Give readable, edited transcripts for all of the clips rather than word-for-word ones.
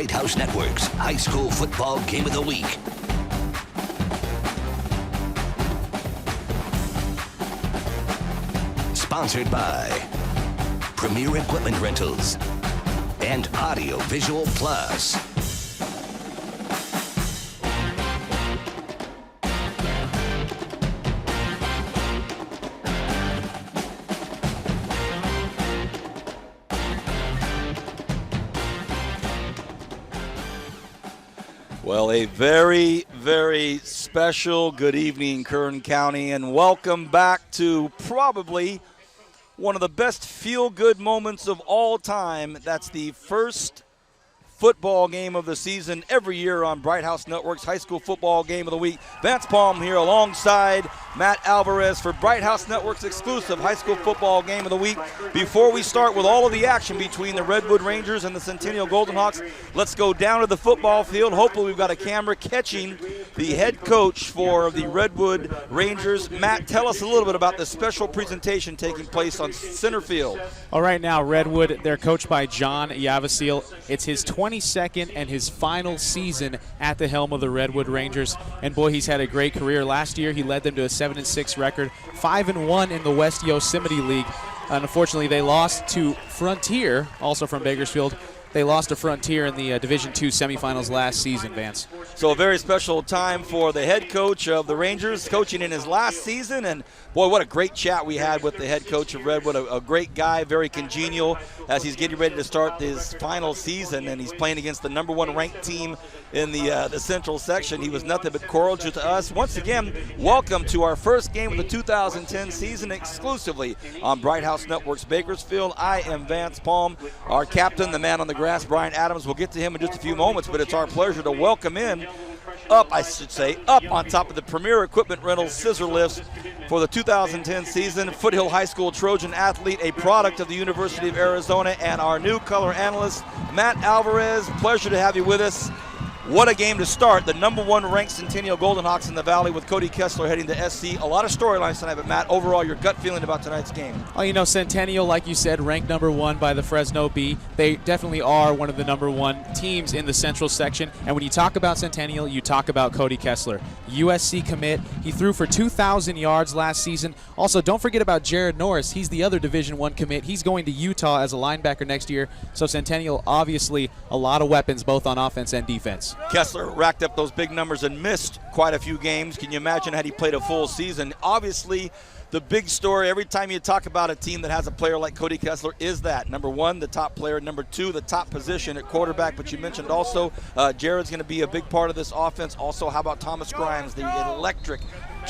Bright House Network's High School Football Game of the Week. Sponsored by Premier Equipment Rentals and Audio Visual Plus. Well, a very, very special good evening, Kern County, and welcome back to probably one of the best feel-good moments of all time. That's the first football game of the season every year on Bright House Network's High School Football Game of the Week. Vance Palm here alongside Matt Alvarez for Bright House Network's exclusive High School Football Game of the Week. Before we start with all of the action between the Redwood Rangers and the Centennial Golden Hawks, let's go down to the football field. Hopefully we've got a camera catching the head coach for the Redwood Rangers. Matt, tell us a little bit about the special presentation taking place on center field. All right, now Redwood, they're coached by John Yavasil. It's his 22nd and his final season at the helm of the Redwood Rangers. And boy, he's had a great career. Last year, he led them to a 7-6 record, 5-1 in the West Yosemite League. Unfortunately, they lost to Frontier, also from Bakersfield. They lost to Frontier in the Division II semifinals last season, Vance. So a very special time for the head coach of the Rangers, coaching in his last season. And, boy, what a great chat we had with the head coach of Redwood. A great guy, very congenial as he's getting ready to start his final season. And he's playing against the number one ranked team in the Central section. He was nothing but cordial to us. Once again, welcome to our first game of the 2010 season exclusively on Bright House Network's Bakersfield. I am Vance Palm, our captain, the man on the grass, Brian Adams. We'll get to him in just a few moments, but it's our pleasure to welcome in up on top of the Premier Equipment Rentals scissor lifts for the 2010 season, Foothill High School Trojan athlete, a product of the University of Arizona, and our new color analyst, Matt Alvarez. Pleasure to have you with us. What a game to start. The number one ranked Centennial Golden Hawks in the Valley with Cody Kessler heading to SC. A lot of storylines tonight, but Matt, overall, your gut feeling about tonight's game? Oh, you know, Centennial, like you said, ranked number one by the Fresno Bee. They definitely are one of the number one teams in the Central section. And when you talk about Centennial, you talk about Cody Kessler. USC commit. He threw for 2,000 yards last season. Also, don't forget about Jared Norris. He's the other Division I commit. He's going to Utah as a linebacker next year. So Centennial, obviously, a lot of weapons both on offense and defense. Kessler racked up those big numbers and missed quite a few games. Can you imagine had he played a full season? Obviously, the big story every time you talk about a team that has a player like Cody Kessler is that. Number one, the top player. Number two, the top position at quarterback. But you mentioned also Jared's going to be a big part of this offense. Also, how about Thomas Grimes, the electric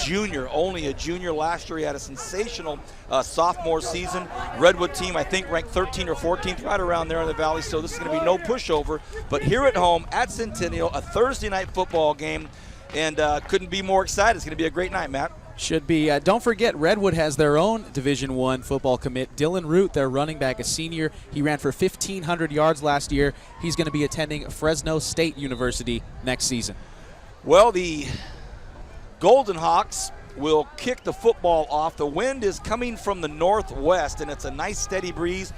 junior, only a junior last year. He had a sensational sophomore season. Redwood team, I think, ranked 13th or 14th, right around there in the Valley, so this is going to be no pushover. But here at home at Centennial, a Thursday night football game, and couldn't be more excited. It's going to be a great night, Matt. Should be. Don't forget, Redwood has their own Division I football commit. Dylan Root, their running back, a senior. He ran for 1,500 yards last year. He's going to be attending Fresno State University next season. Well, the Golden Hawks will kick the football off. The wind is coming from the northwest, and it's a nice steady breeze.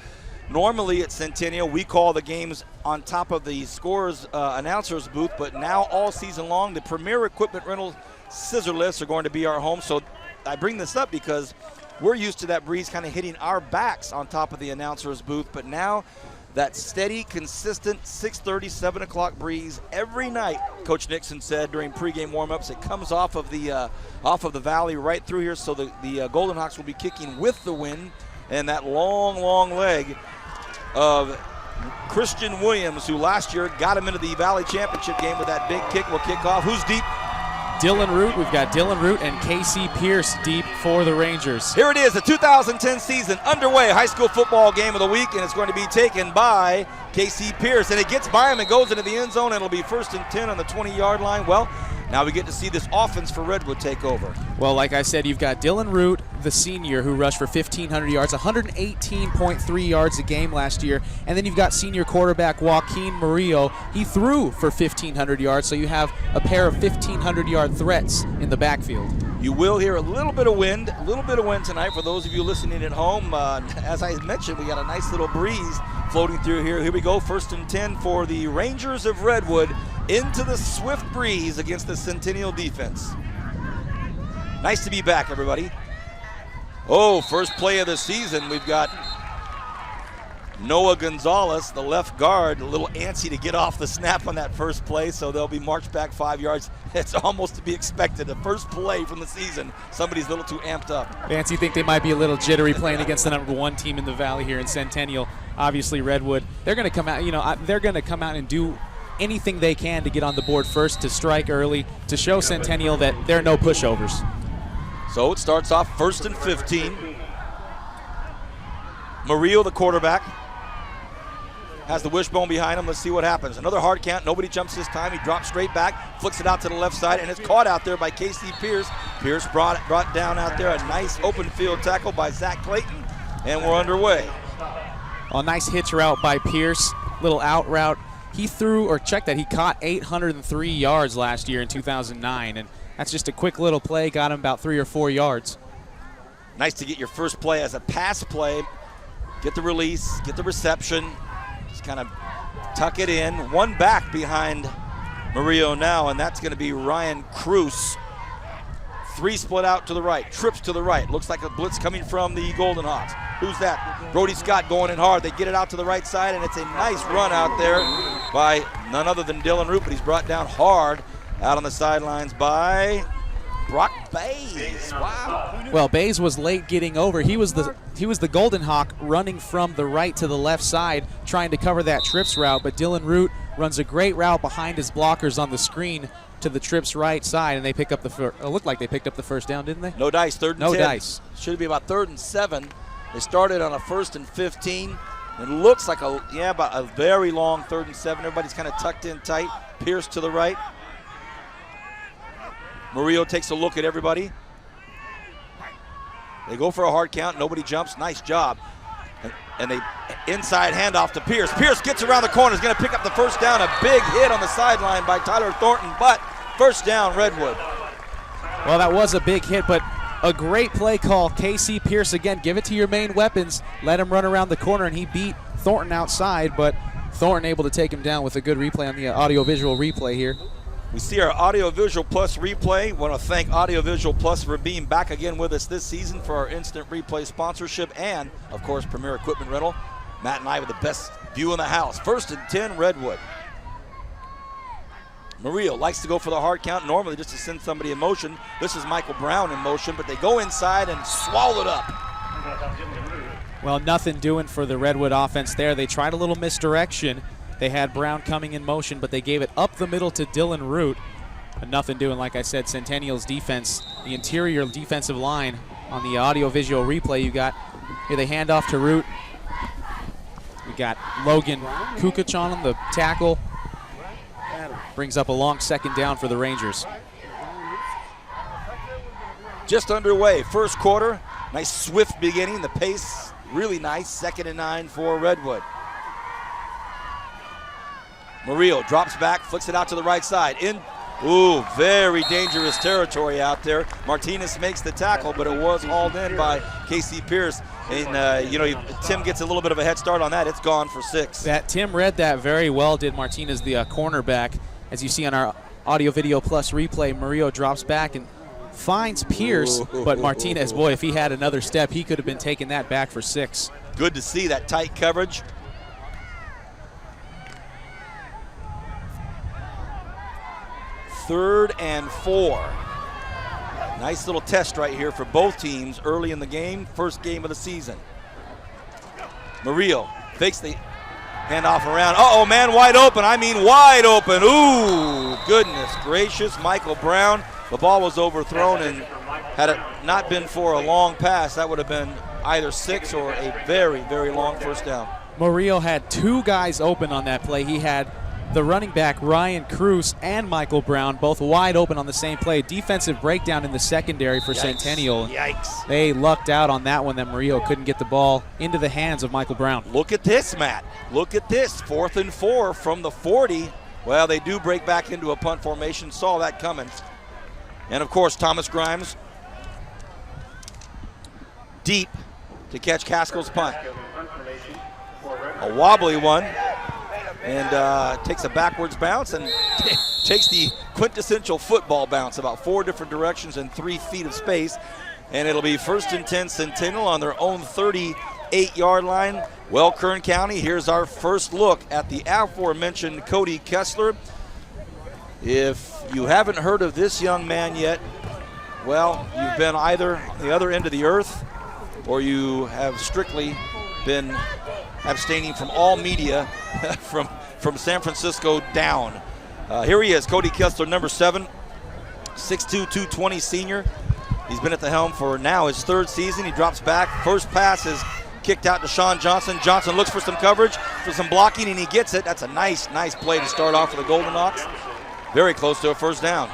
Normally at Centennial, we call the games on top of the scorers announcers booth, but now all season long, the Premier Equipment Rental scissor lifts are going to be our home. So I bring this up because we're used to that breeze kind of hitting our backs on top of the announcers booth, but now that steady, consistent 6:30, 7 o'clock breeze every night. Coach Nixon said during pregame warmups, it comes off of the valley right through here. So the Golden Hawks will be kicking with the wind, and that long leg of Christian Williams, who last year got him into the Valley Championship game with that big kick, will kick off. Who's deep? Dylan Root. We've got Dylan Root and Casey Pierce deep for the Rangers. Here it is, the 2010 season underway, high school football game of the week, and it's going to be taken by Casey Pierce. And it gets by him and goes into the end zone, and it'll be 1st and 10 on the 20-yard line. Well, now we get to see this offense for Redwood take over. Well, like I said, you've got Dylan Root, the senior, who rushed for 1,500 yards, 118.3 yards a game last year. And then you've got senior quarterback Joaquin Murillo. He threw for 1,500 yards, so you have a pair of 1,500-yard threats in the backfield. You will hear a little bit of wind tonight for those of you listening at home. As I mentioned, we got a nice little breeze floating through here. Here we go, 1st and 10 for the Rangers of Redwood into the swift breeze against the Centennial defense. Nice to be back, everybody. Oh, first play of the season. We've got Noah Gonzalez, the left guard, a little antsy to get off the snap on that first play, so they'll be marched back 5 yards. It's almost to be expected. The first play from the season, somebody's a little too amped up. Fancy think they might be a little jittery playing against the #1 team in the Valley here in Centennial. Obviously, Redwood, they're going to come out, they're going to come out and do anything they can to get on the board first, to strike early, to show Centennial that there are no pushovers. So it starts off 1st and 15. Murillo, the quarterback, has the wishbone behind him. Let's see what happens. Another hard count. Nobody jumps this time. He drops straight back, flicks it out to the left side, and it's caught out there by Casey Pierce. Pierce brought down out there. A nice open field tackle by Zach Clayton, and we're underway. A nice hitch route by Pierce, little out route. He threw, or check that, he caught 803 yards last year in 2009, and that's just a quick little play, got him about 3 or 4 yards. Nice to get your first play as a pass play. Get the release, get the reception. Just kind of tuck it in. One back behind Murillo now, and that's going to be Ryan Cruz. 3 split out to the right, trips to the right. Looks like a blitz coming from the Golden Hawks. Who's that? Brody Scott going in hard. They get it out to the right side, and it's a nice run out there by none other than Dylan Root, but he's brought down hard out on the sidelines by Brock Bays. Wow. Well, Bays was late getting over. He was the Golden Hawk running from the right to the left side, trying to cover that trips route, but Dylan Root runs a great route behind his blockers on the screen to the trips right side, and they pick up it looked like they picked up the first down, didn't they? No dice, 3rd and 10. No dice. Should be about 3rd and 7. They started on a 1st and 15. It looks like about a very long 3rd and 7. Everybody's kind of tucked in tight. Pierce to the right. Murillo takes a look at everybody. They go for a hard count. Nobody jumps. Nice job. And they inside handoff to Pierce. Pierce gets around the corner. Is going to pick up the first down. A big hit on the sideline by Tyler Thornton, but first down, Redwood. Well, that was a big hit, but a great play call. Casey Pierce, again, give it to your main weapons. Let him run around the corner, and he beat Thornton outside, but Thornton able to take him down with a good replay on the audio-visual replay here. We see our Audio-Visual Plus replay. Want to thank Audio-Visual Plus for being back again with us this season for our instant replay sponsorship and, of course, Premier Equipment Rental. Matt and I with the best view in the house. 1st and 10, Redwood. Murillo likes to go for the hard count normally just to send somebody in motion. This is Michael Brown in motion, but they go inside and swallow it up. Well, nothing doing for the Redwood offense there. They tried a little misdirection. They had Brown coming in motion, but they gave it up the middle to Dylan Root. But nothing doing, like I said, Centennial's defense, the interior defensive line on the audio-visual replay. You got here they hand off to Root. We got Logan Kukoc on him, the tackle. Brings up a long 2nd down for the Rangers. Just underway, first quarter. Nice swift beginning. The pace really nice. 2nd and 9 for Redwood. Murillo drops back, flicks it out to the right side. Very dangerous territory out there. Martinez makes the tackle, but it was hauled in by Casey Pierce. And, Tim gets a little bit of a head start on that. It's gone for 6. Tim read that very well, did Martinez, the cornerback. As you see on our audio-video plus replay, Murillo drops back and finds Pierce, but Martinez, boy, if he had another step, he could have been taking that back for 6. Good to see that tight coverage. 3rd and 4. Nice little test right here for both teams early in the game, first game of the season. Murillo fakes the handoff around. Uh-oh, man, wide open. I mean wide open. Ooh, goodness gracious. Michael Brown. The ball was overthrown, and had it not been for a long pass, that would have been either 6 or a very, very long first down. Murillo had 2 guys open on that play. He had the running back Ryan Cruz and Michael Brown both wide open on the same play. Defensive breakdown in the secondary for Centennial. Yikes. They lucked out on that one that Murillo couldn't get the ball into the hands of Michael Brown. Look at this, Matt. Look at this. 4th and 4 from the 40. Well, they do break back into a punt formation. Saw that coming. And, of course, Thomas Grimes deep to catch Caskell's punt. A wobbly one, and takes a backwards bounce and takes the quintessential football bounce, about 4 different directions and 3 feet of space. And it'll be 1st and 10 Centennial on their own 38-yard line. Well, Kern County, here's our first look at the aforementioned Cody Kessler. If you haven't heard of this young man yet, well, you've been either on the other end of the earth or you have strictly been abstaining from all media from San Francisco down. Here he is, Cody Kessler, number 7, 6'2", 220 senior. He's been at the helm for now his 3rd season. He drops back. First pass is kicked out to Sean Johnson. Johnson looks for some coverage, for some blocking, and he gets it. That's a nice play to start off for the Golden Hawks. Very close to a first down.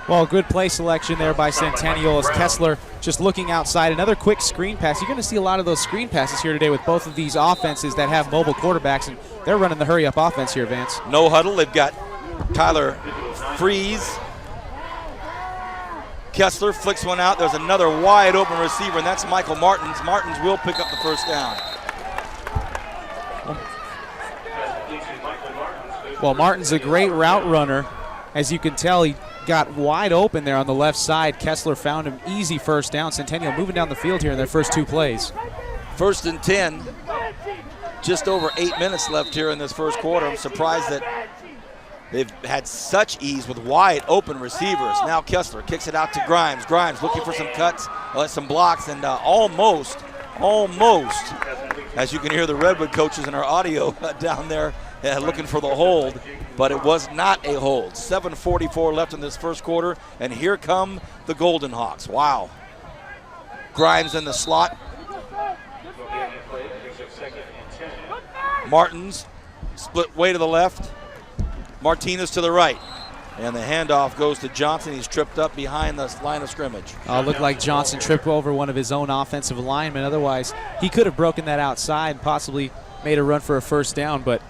Well, good play selection there by Centennial as Kessler just looking outside. Another quick screen pass. You're going to see a lot of those screen passes here today with both of these offenses that have mobile quarterbacks, and they're running the hurry-up offense here, Vance. No huddle. They've got Tyler Freeze. Kessler flicks one out. There's another wide open receiver, and that's Michael Martins. Martins will pick up the first down. Well, Martin's a great route runner. As you can tell, he got wide open there on the left side. Kessler found him easy first down. Centennial moving down the field here in their first 2 plays. 1st and 10. Just over 8 minutes left here in this first quarter. I'm surprised that they've had such ease with wide open receivers. Now Kessler kicks it out to Grimes. Grimes looking for some cuts, some blocks, and almost, as you can hear the Redwood coaches in our audio down there looking for the hold, but it was not a hold. 7:44 left in this first quarter, and here come the Golden Hawks. Wow. Grimes in the slot. Martins split way to the left. Martinez to the right. And the handoff goes to Johnson. He's tripped up behind the line of scrimmage. Looked like Johnson tripped over one of his own offensive linemen. Otherwise, he could have broken that outside and possibly made a run for a first down, but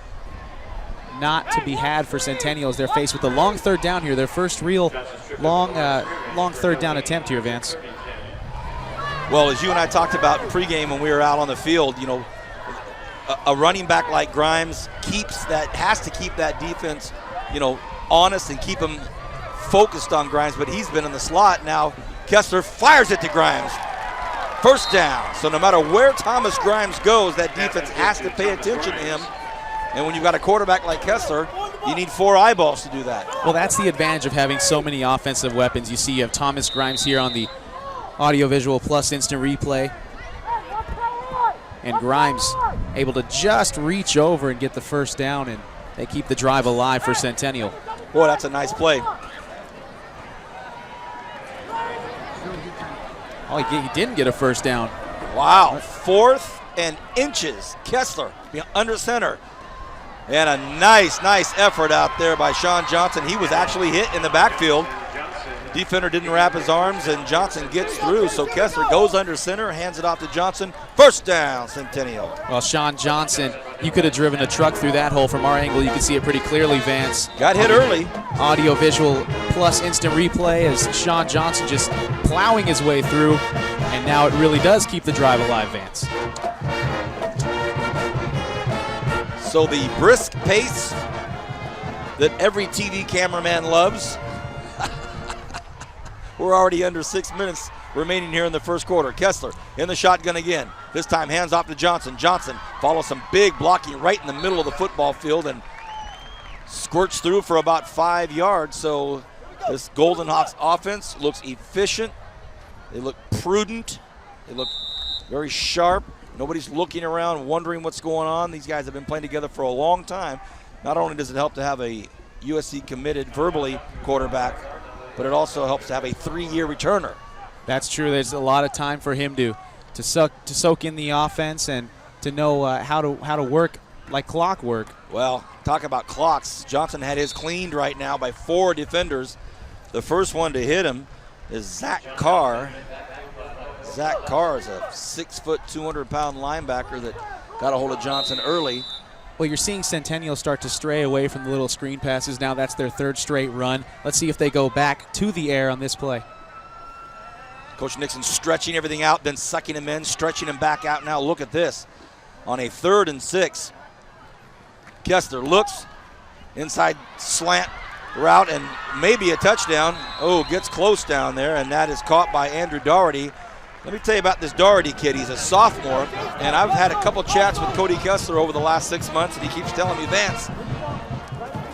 not to be had for Centennial as they're faced with a long 3rd down here. Their first real long 3rd down attempt here, Vance. Well, as you and I talked about pregame when we were out on the field, you know, a running back like Grimes has to keep that defense, you know, honest and keep them focused on Grimes, but he's been in the slot. Now Kessler fires it to Grimes. First down. So no matter where Thomas Grimes goes, that defense has to pay attention to him. And when you've got a quarterback like Kessler, you need 4 eyeballs to do that. Well, that's the advantage of having so many offensive weapons. You see you have Thomas Grimes here on the audiovisual plus instant replay. And Grimes able to just reach over and get the first down, and they keep the drive alive for Centennial. Boy, that's a nice play. Oh, he didn't get a first down. Wow, 4th and inches. Kessler under center. And a nice effort out there by Sean Johnson. He was actually hit in the backfield. Defender didn't wrap his arms, and Johnson gets through. So Kessler goes under center, hands it off to Johnson. First down, Centennial. Well, Sean Johnson, you could have driven a truck through that hole. From our angle, you can see it pretty clearly, Vance. Got hit early. Audio visual plus instant replay as Sean Johnson just plowing his way through, and now it really does keep the drive alive, Vance. So the brisk pace that every TV cameraman loves. We're already under 6 minutes remaining here in the first quarter. Kessler in the shotgun again. This time hands off to Johnson. Johnson follows some big blocking right in the middle of the football field and squirts through for about 5 yards. So this Golden Hawks offense looks efficient. They look prudent. They look very sharp. Nobody's looking around wondering what's going on. These guys have been playing together for a long time. Not only does it help to have a USC committed verbally quarterback, but it also helps to have a 3-year returner. That's true. There's a lot of time for him to soak in the offense and to know how to work like clockwork. Well, talk about clocks. Johnson had his cleaned right now by 4 defenders. The first one to hit him is Zach Carr. Zach Carr is a 6', 200-pound linebacker that got a hold of Johnson early. Well, you're seeing Centennial start to stray away from the little screen passes. Now that's their 3rd straight run. Let's see if they go back to the air on this play. Coach Nixon stretching everything out, then sucking him in, stretching him back out. Now look at this. On a 3rd and 6, Kessler looks, inside slant route, and maybe a touchdown. Oh, gets close down there, and that is caught by Andrew Doherty. Let me tell you about this Doherty kid. He's a sophomore, and I've had a couple chats with Cody Kessler over the last 6 months, and he keeps telling me, Vance,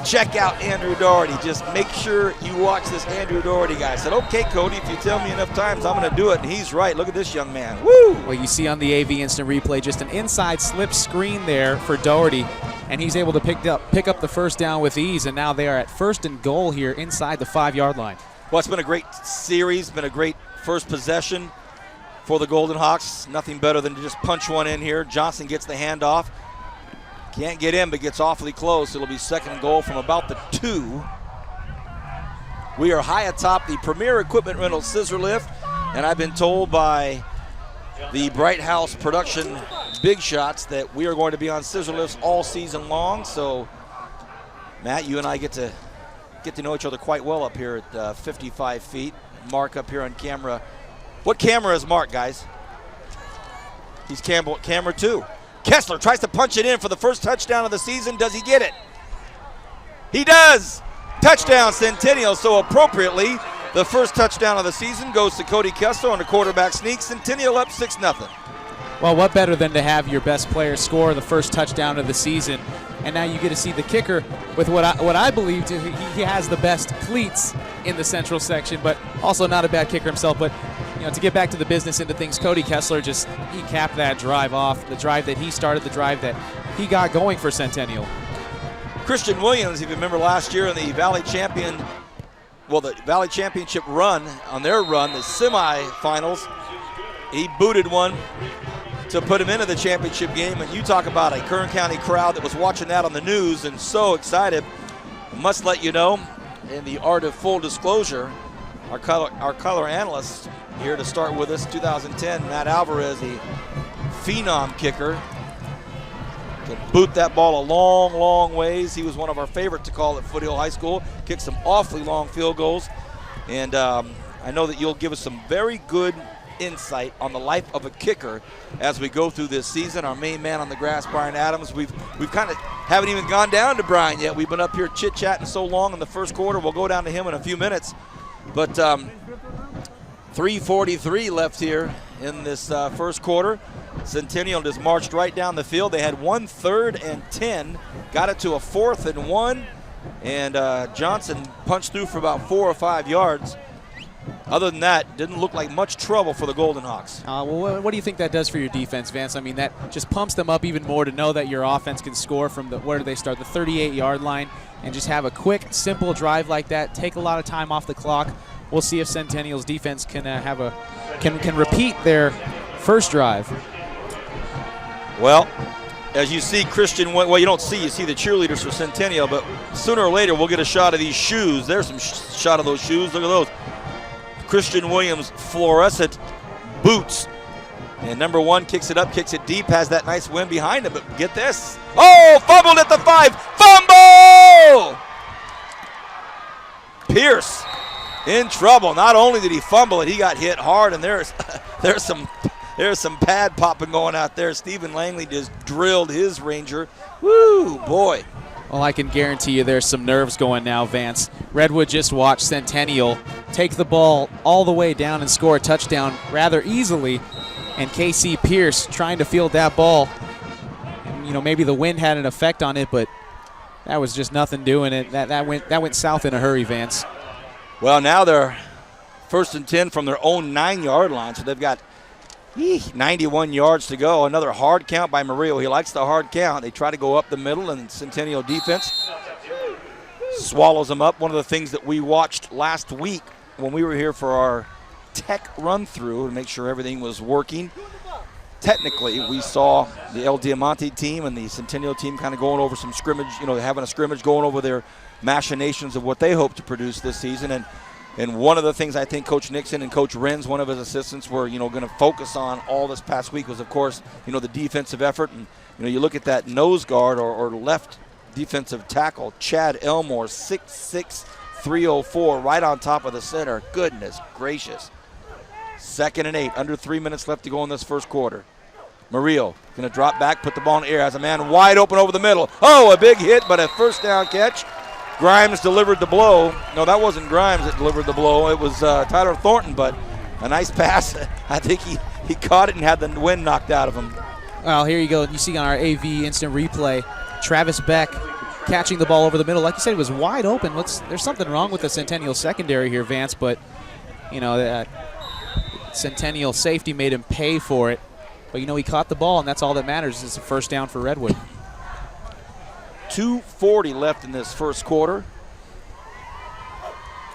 check out Andrew Doherty. Just make sure you watch this Andrew Doherty guy. I said, okay, Cody, if you tell me enough times, I'm going to do it. And he's right. Look at this young man. Woo! Well, you see on the AV instant replay just an inside slip screen there for Doherty, and he's able to pick up the first down with ease, and now they are at 1st and goal here inside the 5-yard line. Well, it's been a great series, been a great first possession for the Golden Hawks. Nothing better than to just punch one in here. Johnson gets the handoff. Can't get in, but gets awfully close. It'll be 2nd and goal from about the 2. We are high atop the Premier Equipment Rental Scissor Lift, and I've been told by the Bright House production big shots that we are going to be on scissor lifts all season long. So, Matt, you and I get to know each other quite well up here at 55 feet. Mark up here on camera. What camera is Mark, guys? He's camera 2. Kessler tries to punch it in for the first touchdown of the season. Does he get it? He does. Touchdown, Centennial. So appropriately, the first touchdown of the season goes to Cody Kessler on the quarterback sneak. Centennial up 6-0. Well, what better than to have your best player score the first touchdown of the season? And now you get to see the kicker with what I believe he has the best cleats in the central section, but also not a bad kicker himself. But to get back to the business into things, Cody Kessler he capped that drive off, the drive that he started, the drive that he got going for Centennial. Christian Williams, if you remember last year in the Valley Championship run, on their run, the semifinals, he booted one to put him into the championship game. And you talk about a Kern County crowd that was watching that on the news and so excited. I must let you know, in the art of full disclosure, our color analyst here to start with us, 2010, Matt Alvarez, the phenom kicker, can boot that ball a long, long ways. He was one of our favorites to call at Foothill High School. Kicked some awfully long field goals. And I know that you'll give us some very good insight on the life of a kicker as we go through this season. Our main man on the grass, Brian Adams. We've kind of haven't even gone down to Brian yet. We've been up here chit-chatting so long in the first quarter. We'll go down to him in a few minutes. But 3:43 left here in this first quarter. Centennial just marched right down the field. They had 1 3rd and 10, got it to a 4th and 1, and Johnson punched through for about 4 or 5 yards. Other than that, didn't look like much trouble for the Golden Hawks. Well, what do you think that does for your defense, Vance? I mean, that just pumps them up even more to know that your offense can score from where do they start? The 38-yard line, and just have a quick, simple drive like that, take a lot of time off the clock. We'll see if Centennial's defense can can repeat their first drive. Well, as you see Christian, well, you don't see, you see the cheerleaders for Centennial, but sooner or later we'll get a shot of these shoes. There's some shot of those shoes. Look at those. Christian Williams fluorescent boots. And number 1 kicks it up, kicks it deep, has that nice wind behind him. But get this. Oh, fumbled at the 5. Fumble! Pierce in trouble. Not only did he fumble it, he got hit hard, and there's some pad popping going out there. Stephen Langley just drilled his Ranger. Woo, boy. Well, I can guarantee you there's some nerves going now, Vance. Redwood just watched Centennial take the ball all the way down and score a touchdown rather easily, and KC Pierce trying to field that ball. And, maybe the wind had an effect on it, but that was just nothing doing it. That went south in a hurry, Vance. Well, now they're 1st and 10 from their own 9-yard line, so they've got 91 yards to go. Another hard count by Murillo. He likes the hard count. They try to go up the middle, and Centennial defense swallows them up. One of the things that we watched last week when we were here for our tech run-through to make sure everything was working, technically we saw the El Diamante team and the Centennial team kind of going over some scrimmage, having a scrimmage, going over their machinations of what they hope to produce this season. And one of the things I think Coach Nixon and Coach Renz, one of his assistants, were going to focus on all this past week was, of course, the defensive effort. And you look at that nose guard or left defensive tackle, Chad Elmore, 6'6", 304, right on top of the center. Goodness gracious. 2nd and 8, under 3 minutes left to go in this first quarter. Murillo going to drop back, put the ball in the air, has a man wide open over the middle. Oh, a big hit, but a first down catch. Grimes delivered the blow. No, that wasn't Grimes that delivered the blow. It was Tyler Thornton, but a nice pass. I think he caught it and had the wind knocked out of him. Well, here you go. You see on our AV instant replay, Travis Beck catching the ball over the middle. Like you said, it was wide open. There's something wrong with the Centennial secondary here, Vance, but, you know, that Centennial safety made him pay for it. But, you know, he caught the ball, and that's all that matters. It's a first down for Redwood. 2:40 left in this first quarter.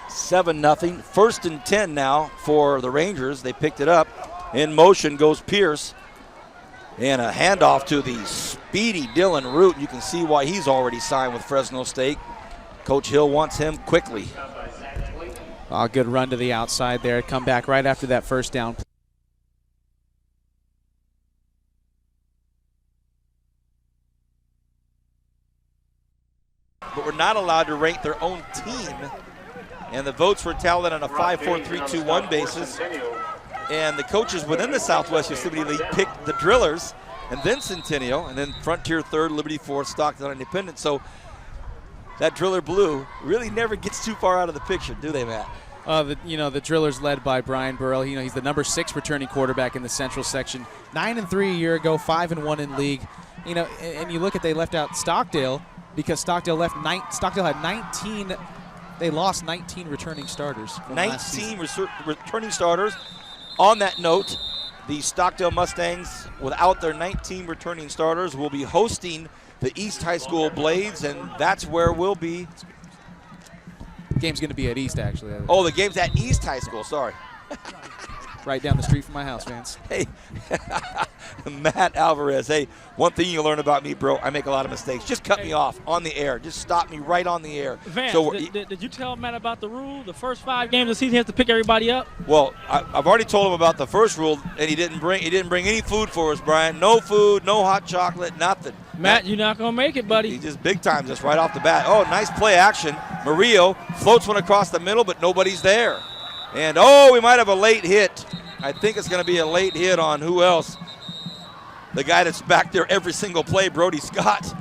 7-0. 1st and 10 now for the Rangers. They picked it up. In motion goes Pierce. And a handoff to the speedy Dylan Root. You can see why he's already signed with Fresno State. Coach Hill wants him quickly. Oh, good run to the outside there. Come back right after that first down. But we're not allowed to rank their own team. And the votes were tallied on a 5-4-3-2-1 basis. And the coaches within the Southwest Yosemite League picked the Drillers, and then Centennial, and then Frontier 3rd, Liberty 4th, Stockton Independent. So that Driller Blue really never gets too far out of the picture, do they, Matt? The Drillers led by Brian Burrell. You know, he's the number 6 returning quarterback in the Central section. 9-3 a year ago, 5-1 in league. You know, and you look at, they left out Stockdale because Stockdale had 19. They lost 19 returning starters. 19 returning starters. On that note, the Stockdale Mustangs, without their 19 returning starters, will be hosting the East High School Blades, and that's where we'll be. The game's going to be at East, actually. Oh, the game's at East High School, sorry. Right down the street from my house, Vance. Hey, Matt Alvarez. Hey, one thing you learn about me, bro, I make a lot of mistakes. Just cut me off on the air. Just stop me right on the air. Vance, did you tell Matt about the rule? The first 5 games of the season, he has to pick everybody up? Well, I've already told him about the first rule, and he didn't bring any food for us, Brian. No food, no hot chocolate, nothing. Matt, you're not going to make it, buddy. He just big times us right off the bat. Oh, nice play action. Murillo floats one across the middle, but nobody's there. And, we might have a late hit. I think it's going to be a late hit on who else? The guy that's back there every single play, Brody Scott.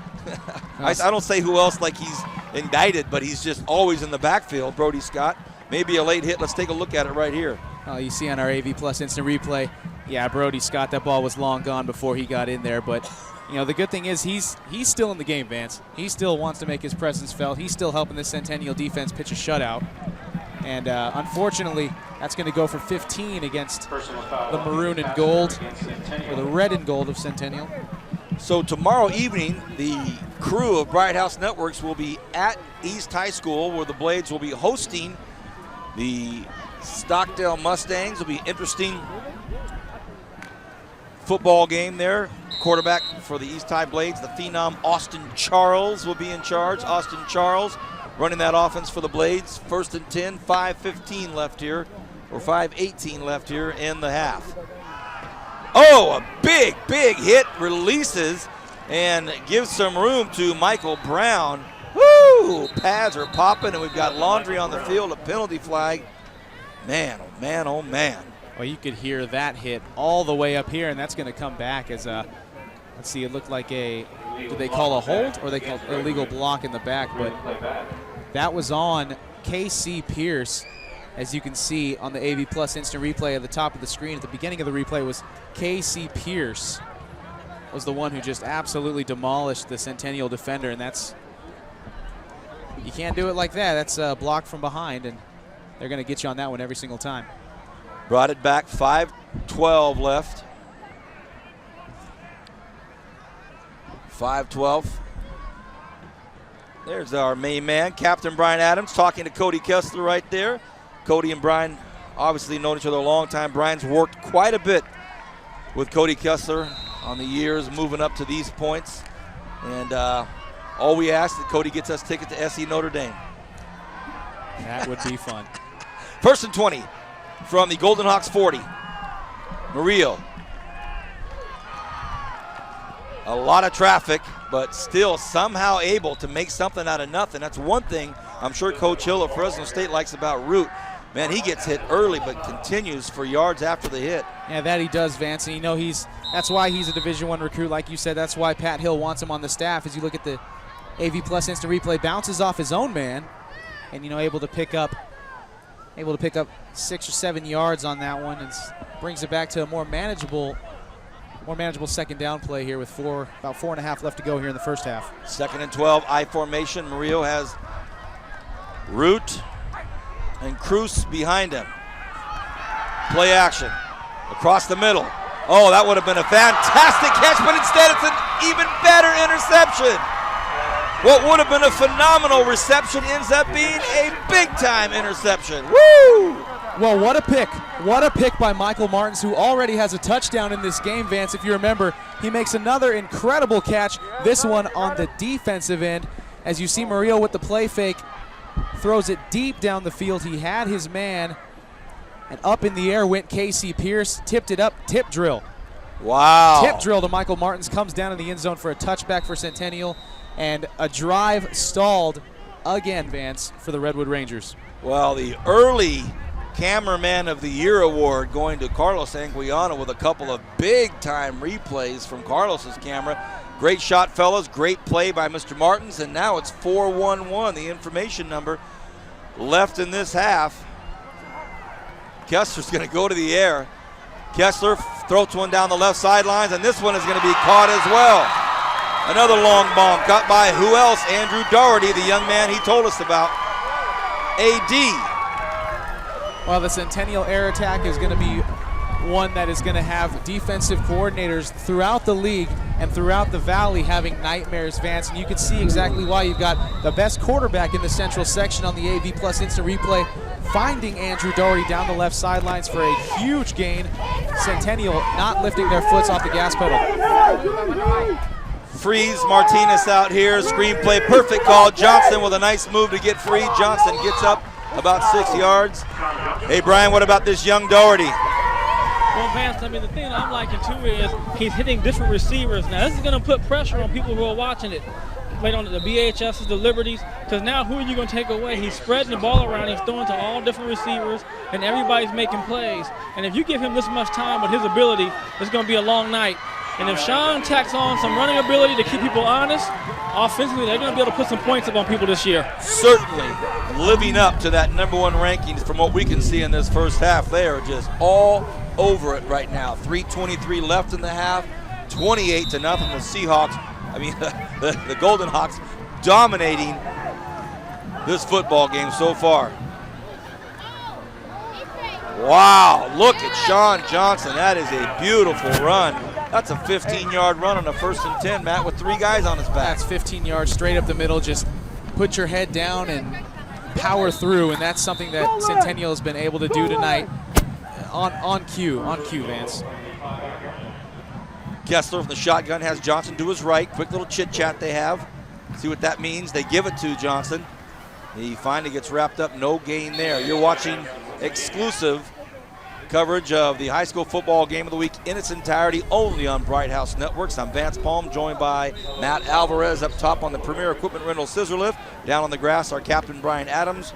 I don't say who else like he's indicted, but he's just always in the backfield, Brody Scott. Maybe a late hit. Let's take a look at it right here. You see on our AV Plus instant replay, yeah, Brody Scott, that ball was long gone before he got in there. But, you know, the good thing is he's still in the game, Vance. He still wants to make his presence felt. He's still helping the Centennial defense pitch a shutout. And unfortunately, that's going to go for 15 against the maroon and gold, or the red and gold of Centennial. So tomorrow evening, the crew of Bright House Networks will be at East High School, where the Blades will be hosting the Stockdale Mustangs. It'll be an interesting football game there. Quarterback for the East High Blades, the phenom Austin Charles will be in charge. Austin Charles running that offense for the Blades. 1st and 10, 5:15 left here, or 5:18 left here in the half. Oh, a big hit, releases and gives some room to Michael Brown. Woo! Pads are popping, and we've got Laundry on the field, a penalty flag. Man, oh man, oh man. Well, you could hear that hit all the way up here, and that's going to come back as a, let's see, it looked like did they call a hold or they called illegal block in the back? But that was on KC Pierce. As you can see on the AV Plus instant replay at the top of the screen, at the beginning of the replay was KC Pierce was the one who just absolutely demolished the Centennial defender, and you can't do it like that. That's a block from behind, and they're going to get you on that one every single time. Brought it back, 5:12 left. 5:12. There's our main man, Captain Brian Adams, talking to Cody Kessler right there. Cody and Brian obviously known each other a long time. Brian's worked quite a bit with Cody Kessler on the years moving up to these points. And all we ask that Cody gets us ticket to SC Notre Dame. That would be fun. 1st and 20 from the Golden Hawks 40. Murillo. A lot of traffic, but still somehow able to make something out of nothing. That's one thing I'm sure Coach Hill of Fresno State likes about Root. Man, he gets hit early but continues for yards after the hit. Yeah, that he does, Vance. And that's why he's a Division I recruit, like you said. That's why Pat Hill wants him on the staff. As you look at the AV Plus instant replay, bounces off his own man, and able to pick up 6 or 7 yards on that one, and brings it back to a more manageable second down play here with about 4.5 left to go here in the first half. 2nd and 12, I formation. Murillo has Root and Cruz behind him. Play action across the middle. Oh, that would have been a fantastic catch, but instead it's an even better interception. What would have been a phenomenal reception ends up being a big-time interception. Woo! Well, what a pick. What a pick by Michael Martins, who already has a touchdown in this game, Vance. If you remember, he makes another incredible catch, this one on the defensive end. As you see Murillo with the play fake, throws it deep down the field. He had his man, and up in the air went Casey Pierce, tipped it up, tip drill. Wow. Tip drill to Michael Martins, comes down in the end zone for a touchback for Centennial, and a drive stalled again, Vance, for the Redwood Rangers. Well, the early Cameraman of the Year award going to Carlos Anguiano with a couple of big-time replays from Carlos's camera. Great shot, fellas. Great play by Mr. Martins, and now it's 4-1-1, the information number left in this half. Kessler's going to go to the air. Kessler throws one down the left sidelines, and this one is going to be caught as well. Another long bomb caught by who else? Andrew Doherty, the young man he told us about. AD. Well, the Centennial air attack is going to be one that is going to have defensive coordinators throughout the league and throughout the valley having nightmares, Vance, and you can see exactly why. You've got the best quarterback in the central section on the AV Plus instant replay finding Andrew Doherty down the left sidelines for a huge gain. Centennial not lifting their foots off the gas pedal. Freeze Martinez out here, screenplay, perfect call. Johnson with a nice move to get free. Johnson gets up about 6 yards. Hey, Brian, what about this young Doherty? Well, Vance, I mean, the thing that I'm liking too is he's hitting different receivers. Now, this is going to put pressure on people who are watching it. Right on the BHSs, the Liberties, because now who are you going to take away? He's spreading the ball around. He's throwing to all different receivers, and everybody's making plays. And if you give him this much time with his ability, it's going to be a long night. And if Sean tacks on some running ability to keep people honest, offensively, they're going to be able to put some points up on people this year. Certainly living up to that #1 rankings from what we can see in this first half. They are just all over it right now. 3:23 left in the half, 28-0. The Seahawks, the Golden Hawks dominating this football game so far. Wow, look at Sean Johnson. That is a beautiful run. That's a 15-yard run on a 1st and 10, Matt, with 3 guys on his back. That's 15 yards straight up the middle. Just put your head down and power through, and that's something that Centennial has been able to do tonight on cue, Vance. Kessler from the shotgun has Johnson to his right. Quick little chit-chat they have. See what that means. They give it to Johnson. He finally gets wrapped up. No gain there. You're watching exclusive coverage of the high school football game of the week in its entirety only on Bright House Networks. I'm Vance Palm, joined by Matt Alvarez up top on the Premier Equipment Rental Scissor Lift. Down on the grass, our captain Brian Adams.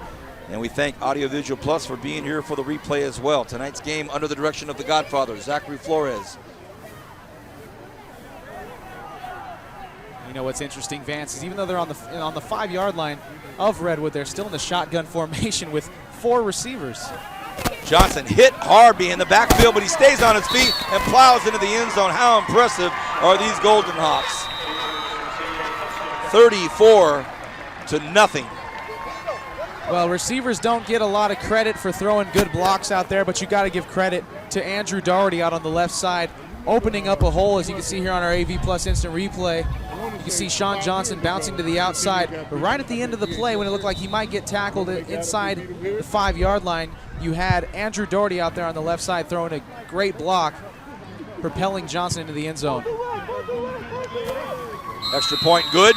And we thank Audio Visual Plus for being here for the replay as well. Tonight's game under the direction of the Godfather, Zachary Flores. You know what's interesting, Vance, is even though they're on the 5-yard line of Redwood, they're still in the shotgun formation with 4 receivers. Johnson hit hard being in the backfield, but he stays on his feet and plows into the end zone. How impressive are these Golden Hawks? 34-0. Well, receivers don't get a lot of credit for throwing good blocks out there, but you got to give credit to Andrew Doherty out on the left side, opening up a hole, as you can see here on our AV Plus instant replay. You can see Sean Johnson bouncing to the outside, but right at the end of the play, when it looked like he might get tackled inside the 5-yard line, you had Andrew Doherty out there on the left side throwing a great block, propelling Johnson into the end zone. Extra point good.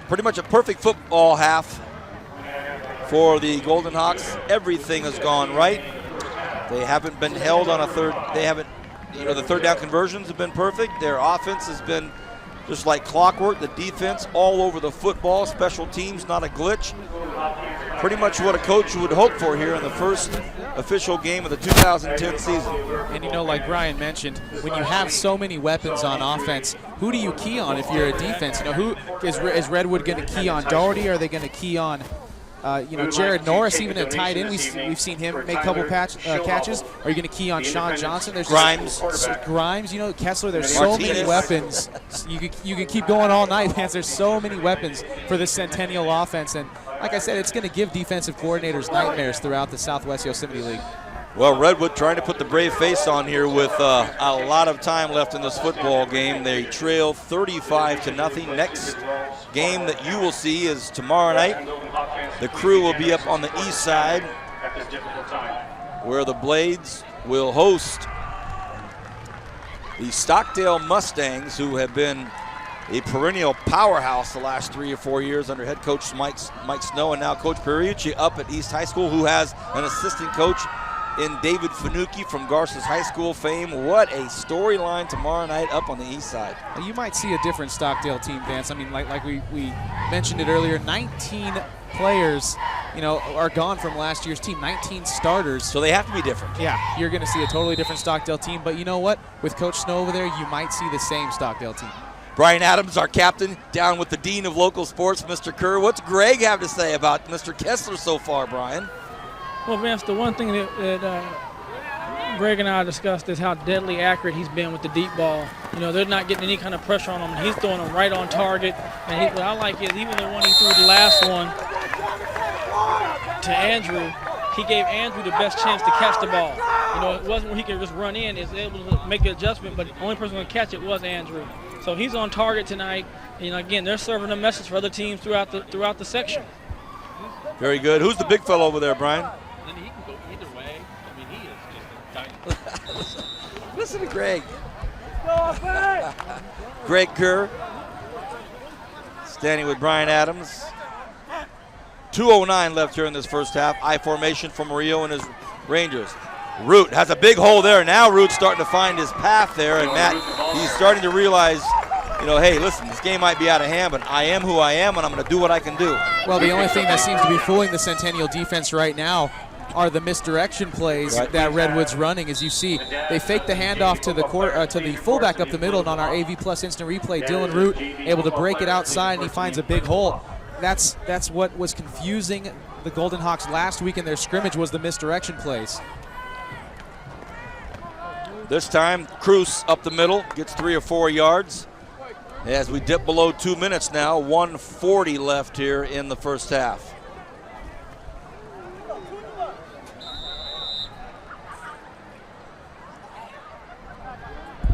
Pretty much a perfect football half for the Golden Hawks. Everything has gone right. They haven't been held on a third. They haven't, the third down conversions have been perfect. Their offense has been just like clockwork. The defense all over the football. Special teams, not a glitch. Pretty much what a coach would hope for here in the first official game of the 2010 season. And like Brian mentioned, when you have so many weapons on offense, who do you key on if you're a defense? who is Redwood going to key on? Doherty? Are they going to key on Jared Norris, even at tight end? We've seen him make a couple catches. Are you going to key on Sean Johnson? There's Grimes, Kessler. There's so many weapons. You can keep going all night, man. There's so many weapons for the Centennial offense, and like I said, it's going to give defensive coordinators nightmares throughout the Southwest Yosemite League. Well, Redwood trying to put the brave face on here with a lot of time left in this football game. They trail 35-0. Next game that you will see is tomorrow night. The Crew will be up on the east side, where the Blades will host the Stockdale Mustangs, who have been a perennial powerhouse the last 3 or 4 years under head coach Mike Snow, and now Coach Periucci up at East High School, who has an assistant coach in David Fanucchi from Garces High School fame. What a storyline tomorrow night up on the east side. You might see a different Stockdale team, Vance. I mean, like we mentioned it earlier, 19 players, are gone from last year's team, 19 starters. So they have to be different. Yeah, you're going to see a totally different Stockdale team, but you know what? With Coach Snow over there, you might see the same Stockdale team. Brian Adams, our captain, down with the Dean of Local Sports, Mr. Kerr. What's Greg have to say about Mr. Kessler so far, Brian? Well, Vance, the one thing that Greg and I discussed is how deadly accurate he's been with the deep ball. They're not getting any kind of pressure on him. He's throwing them right on target. And what I like is even the one he threw the last one to Andrew, he gave Andrew the best chance to catch the ball. It wasn't where he could just run in. He was able to make the adjustment, but the only person going to catch it was Andrew. So he's on target tonight. And, again, they're serving a message for other teams throughout the section. Very good. Who's the big fellow over there, Brian? Then he can go either way. I mean, he is just a giant. Listen to Greg. Greg Kerr standing with Brian Adams. 2:09 left here in this first half. I formation for Murillo and his Rangers. Root has a big hole there. Now Root's starting to find his path there, and Matt, he's starting to realize, hey, listen, this game might be out of hand, but I am who I am, and I'm going to do what I can do. Well, the only thing that seems to be fooling the Centennial defense right now are the misdirection plays that Redwood's running. As you see, they fake the handoff to the fullback up the middle, and on our AV Plus instant replay, Dylan Root able to break it outside, and he finds a big hole. That's what was confusing the Golden Hawks last week in their scrimmage, was the misdirection plays. This time, Cruz up the middle, gets 3 or 4 yards. As we dip below 2 minutes now, 1:40 left here in the first half.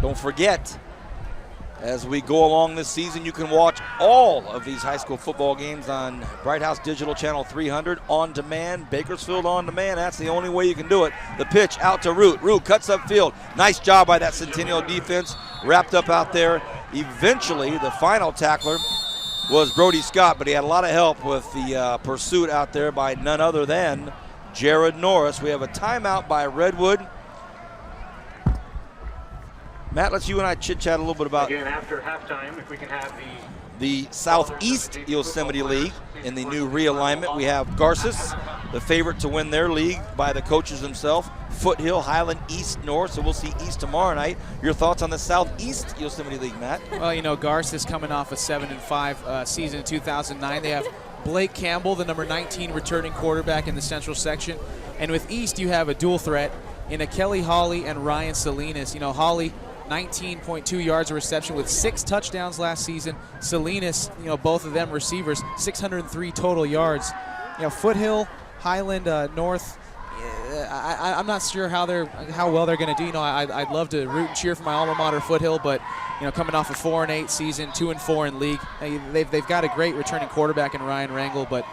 Don't forget, as we go along this season, you can watch all of these high school football games on Bright House Digital Channel 300 on demand, Bakersfield on demand. That's the only way you can do it. The pitch out to Root. Root cuts upfield. Nice job by that Centennial defense. Wrapped up out there. Eventually, the final tackler was Brody Scott, but he had a lot of help with the pursuit out there by none other than Jared Norris. We have a timeout by Redwood. Matt, let's you and I chit-chat a little bit about again after halftime, if we can have the Southeast Yosemite League in the new realignment. We have Garces, the favorite to win their league by the coaches themselves. Foothill, Highland, East, North. So we'll see East tomorrow night. Your thoughts on the Southeast Yosemite League, Matt? Well, Garces coming off a 7-5 season in 2009. They have Blake Campbell, the number 19 returning quarterback in the Central section. And with East, you have a dual threat in a Kelly Hawley and Ryan Salinas. Hawley, 19.2 yards of reception with 6 touchdowns last season. Salinas, both of them receivers, 603 total yards. Foothill, Highland, North, I'm not sure how well they're going to do. I'd love to root and cheer for my alma mater, Foothill, but coming off a 4-8 season, 2-4 in league, they've got a great returning quarterback in Ryan Rangel, but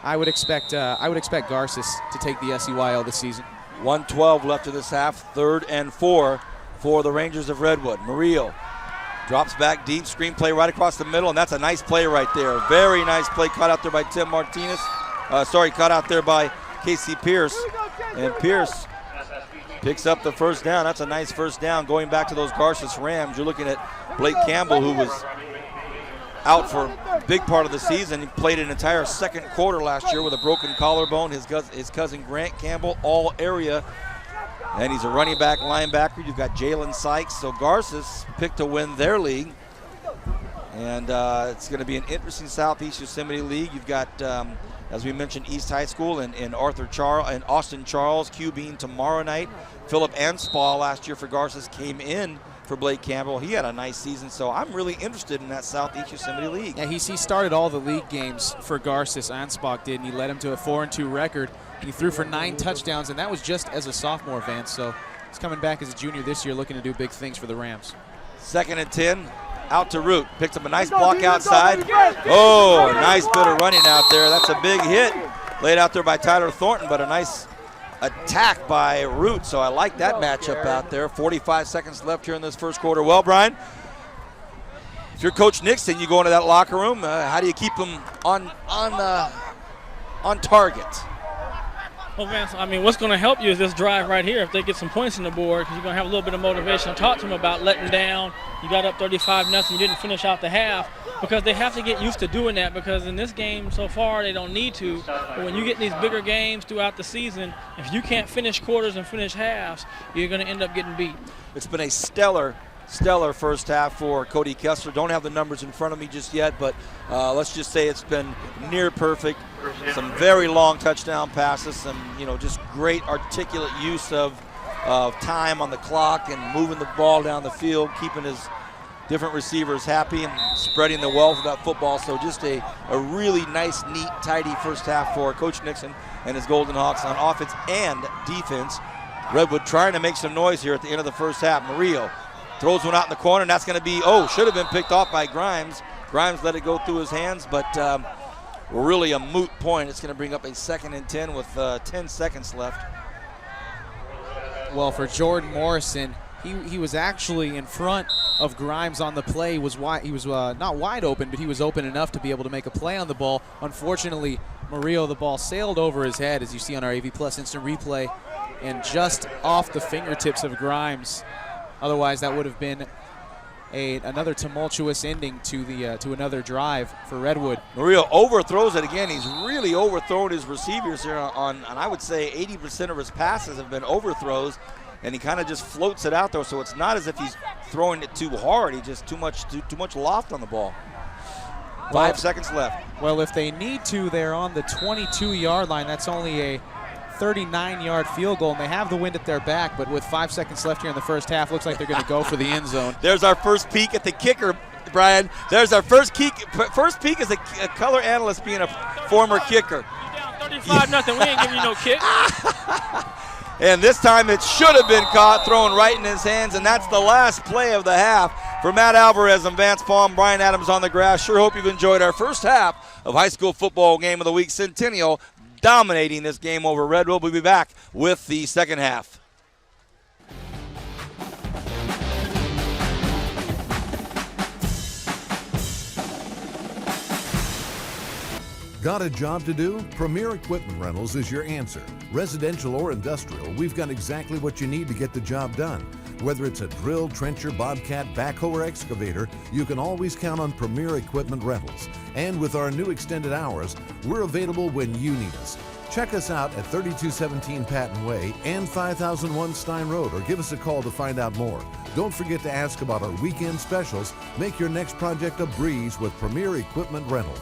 I would expect Garces to take the SEYL this season. 1:12 left in this half, 3rd and 4 for the Rangers of Redwood. Murillo drops back deep, screen play right across the middle, and that's a nice play right there. Very nice play caught out there by Tim Martinez. Caught out there by Casey Pierce. And Pierce picks up the first down. That's a nice first down. Going back to those Garces Rams, you're looking at Blake Campbell, who was out for a big part of the season. He played an entire second quarter last year with a broken collarbone. His cousin Grant Campbell, all area. And he's a running back, linebacker. You've got Jalen Sykes. So Garces picked to win their league. And it's going to be an interesting Southeast Yosemite League. You've got, as we mentioned, East High School and Austin Charles QBing tomorrow night. Philip Anspaugh last year for Garces came in for Blake Campbell. He had a nice season, so I'm really interested in that Southeast Yosemite League. Yeah, he started all the league games for Garces. Anspaugh did, and he led him to a 4-2 record. He threw for 9 touchdowns, and that was just as a sophomore, Vance. So he's coming back as a junior this year, looking to do big things for the Rams. 2nd and 10, out to Root. Picks up a nice block outside. Oh, a nice bit of running out there. That's a big hit laid out there by Tyler Thornton, but a nice attack by Root. So I like that matchup out there. 45 seconds left here in this first quarter. Well, Brian, if you're Coach Nixon, you go into that locker room. How do you keep them on target? Well, Vance, I mean, what's going to help you is this drive right here. If they get some points on the board, because you're going to have a little bit of motivation. Talk to them about letting down. You got up 35-0. You didn't finish out the half, because they have to get used to doing that, because in this game so far they don't need to. But when you get these bigger games throughout the season, if you can't finish quarters and finish halves, you're going to end up getting beat. It's been a stellar first half for Cody Kessler. Don't have the numbers in front of me just yet, but let's just say it's been near perfect. Some very long touchdown passes, some just great articulate use of time on the clock and moving the ball down the field, keeping his different receivers happy and spreading the wealth of that football. So just a really nice, neat, tidy first half for Coach Nixon and his Golden Hawks on offense and defense. Redwood trying to make some noise here at the end of the first half. Murillo throws one out in the corner, and that's going to be, should have been picked off by Grimes. Grimes let it go through his hands, but really a moot point. It's going to bring up a 2nd and 10 with 10 seconds left. Well, for Jordan Morrison, he was actually in front of Grimes on the play. He was not wide open, but he was open enough to be able to make a play on the ball. Unfortunately, Murillo, the ball sailed over his head, as you see on our AV Plus instant replay, and just off the fingertips of Grimes. Otherwise, that would have been another tumultuous ending to another drive for Redwood. Murillo overthrows it again. He's really overthrown his receivers here on I would say 80% of his passes have been overthrows, and he kind of just floats it out there. So it's not as if he's throwing it too hard. He just too much loft on the ball. 5 seconds left. Well, if they need to, they're on the 22-yard line. That's only a 39-yard field goal, and they have the wind at their back, but with 5 seconds left here in the first half, looks like they're going to go for the end zone. There's our first peek at the kicker, Brian. There's our first peek as a color analyst being a former kicker. You're down 35-0. We ain't giving you no kick. And this time it should have been caught, thrown right in his hands, and that's the last play of the half. For Matt Alvarez and Vance Palm, Brian Adams on the grass. Sure hope you've enjoyed our first half of high school football game of the week. Centennial dominating this game over Redwood. We'll be back with the second half. Got a job to do? Premier Equipment Rentals is your answer. Residential or industrial, we've got exactly what you need to get the job done. Whether it's a drill, trencher, bobcat, backhoe, or excavator, you can always count on Premier Equipment Rentals. And with our new extended hours, we're available when you need us. Check us out at 3217 Patton Way and 5001 Stein Road, or give us a call to find out more. Don't forget to ask about our weekend specials. Make your next project a breeze with Premier Equipment Rental.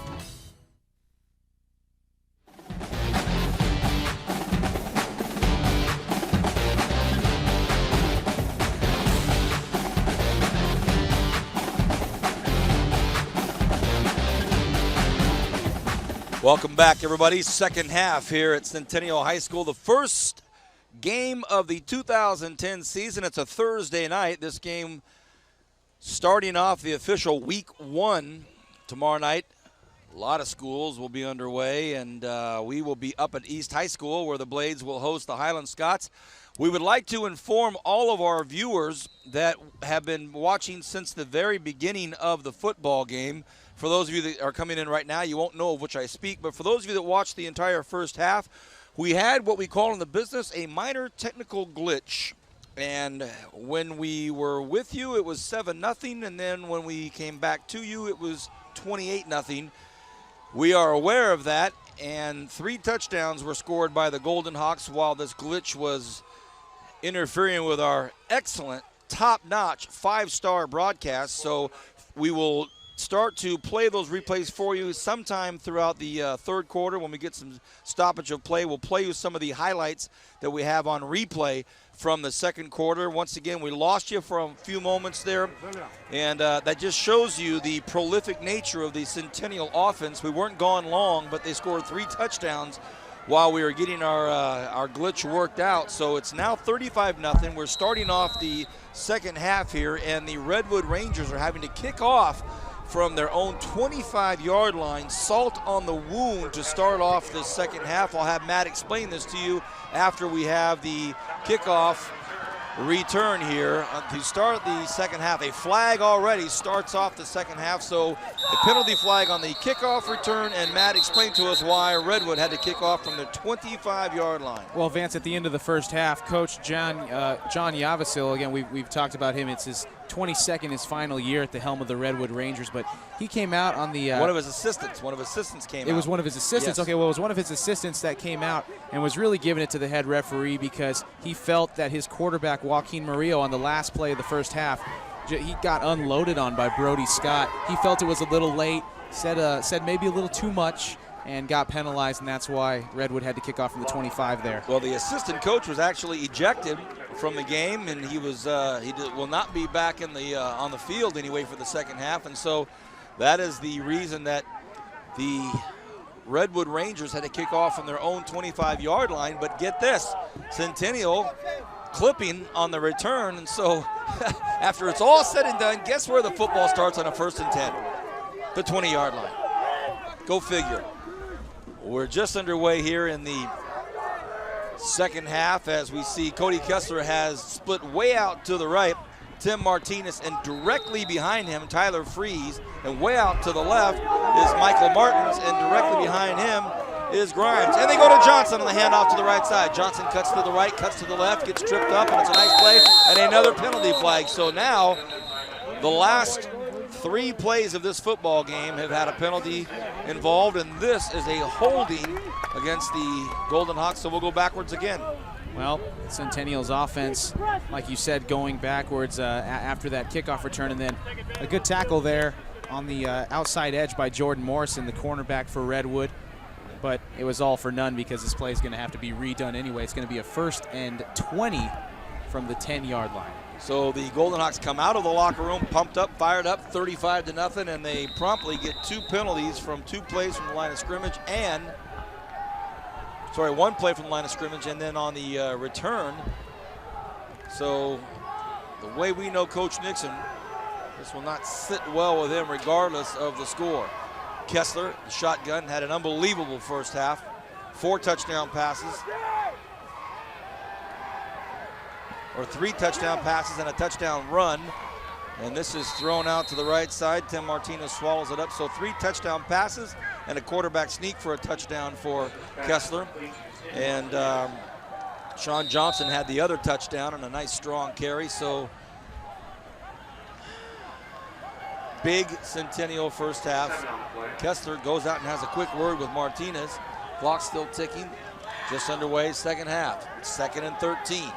Welcome back, everybody. Second half here at Centennial High School. The first game of the 2010 season. It's a Thursday night. This game starting off the official week 1 tomorrow night. A lot of schools will be underway, and we will be up at East High School where the Blades will host the Highland Scots. We would like to inform all of our viewers that have been watching since the very beginning of the football game. For those of you that are coming in right now, you won't know of which I speak, but for those of you that watched the entire first half, we had what we call in the business a minor technical glitch. And when we were with you, it was 7-0, and then when we came back to you, it was 28-0. We are aware of that, and 3 touchdowns were scored by the Golden Hawks while this glitch was interfering with our excellent, top-notch, 5-star broadcast. So we will start to play those replays for you sometime throughout the third quarter. When we get some stoppage of play, we'll play you some of the highlights that we have on replay from the second quarter. Once again, we lost you for a few moments there, and that just shows you the prolific nature of the Centennial offense. We weren't gone long, but they scored 3 touchdowns while we were getting our glitch worked out. So it's now 35-0. We're starting off the second half here, and the Redwood Rangers are having to kick off from their own 25-yard line, salt on the wound to start off this second half. I'll have Matt explain this to you after we have the kickoff return here to start the second half. A flag already starts off the second half, so a penalty flag on the kickoff return, and Matt explained to us why Redwood had to kick off from the 25-yard line. Well, Vance, at the end of the first half, Coach John Yavasil, again, we've talked about him. It's his 22nd, his final year at the helm of the Redwood Rangers, but he came out on the one of his assistants came out. It was one of his assistants. Yes. Okay, well, it was one of his assistants that came out and was really giving it to the head referee because he felt that his quarterback, Joaquin Murillo, on the last play of the first half, he got unloaded on by Brody Scott. He felt it was a little late, said maybe a little too much, and got penalized, and that's why Redwood had to kick off from the 25 there. Well, the assistant coach was actually ejected from the game, and he will not be back in the on the field anyway for the second half, and so that is the reason that the Redwood Rangers had to kick off from their own 25-yard line. But get this, Centennial clipping on the return, and so after it's all said and done, guess where the football starts on a 1st and 10? The 20-yard line. Go figure. We're just underway here in the second half as we see Cody Kessler has split way out to the right, Tim Martinez, and directly behind him, Tyler Freeze, and way out to the left is Michael Martins, and directly behind him is Grimes. And they go to Johnson on the handoff to the right side. Johnson cuts to the right, cuts to the left, gets tripped up, and it's a nice play, and another penalty flag. So now the last 3 plays of this football game have had a penalty involved, and this is a holding against the Golden Hawks, so we'll go backwards again. Well, Centennial's offense, like you said, going backwards after that kickoff return, and then a good tackle there on the outside edge by Jordan Morrison, the cornerback for Redwood. But it was all for none because this play is going to have to be redone anyway. It's going to be a 1st and 20 from the 10-yard line. So the Golden Hawks come out of the locker room, pumped up, fired up, 35-0, and they promptly get 2 penalties from 2 plays from the line of scrimmage, and 1 play from the line of scrimmage, and then on the return. So the way we know Coach Nixon, this will not sit well with him regardless of the score. Kessler, the shotgun, had an unbelievable first half. 4 touchdown passes. Or 3 touchdown passes and a touchdown run. And this is thrown out to the right side. Tim Martinez swallows it up. So 3 touchdown passes and a quarterback sneak for a touchdown for Kessler. And Sean Johnson had the other touchdown and a nice strong carry. So big Centennial first half. Kessler goes out and has a quick word with Martinez. Clock still ticking. Just underway, second half. 2nd and 13.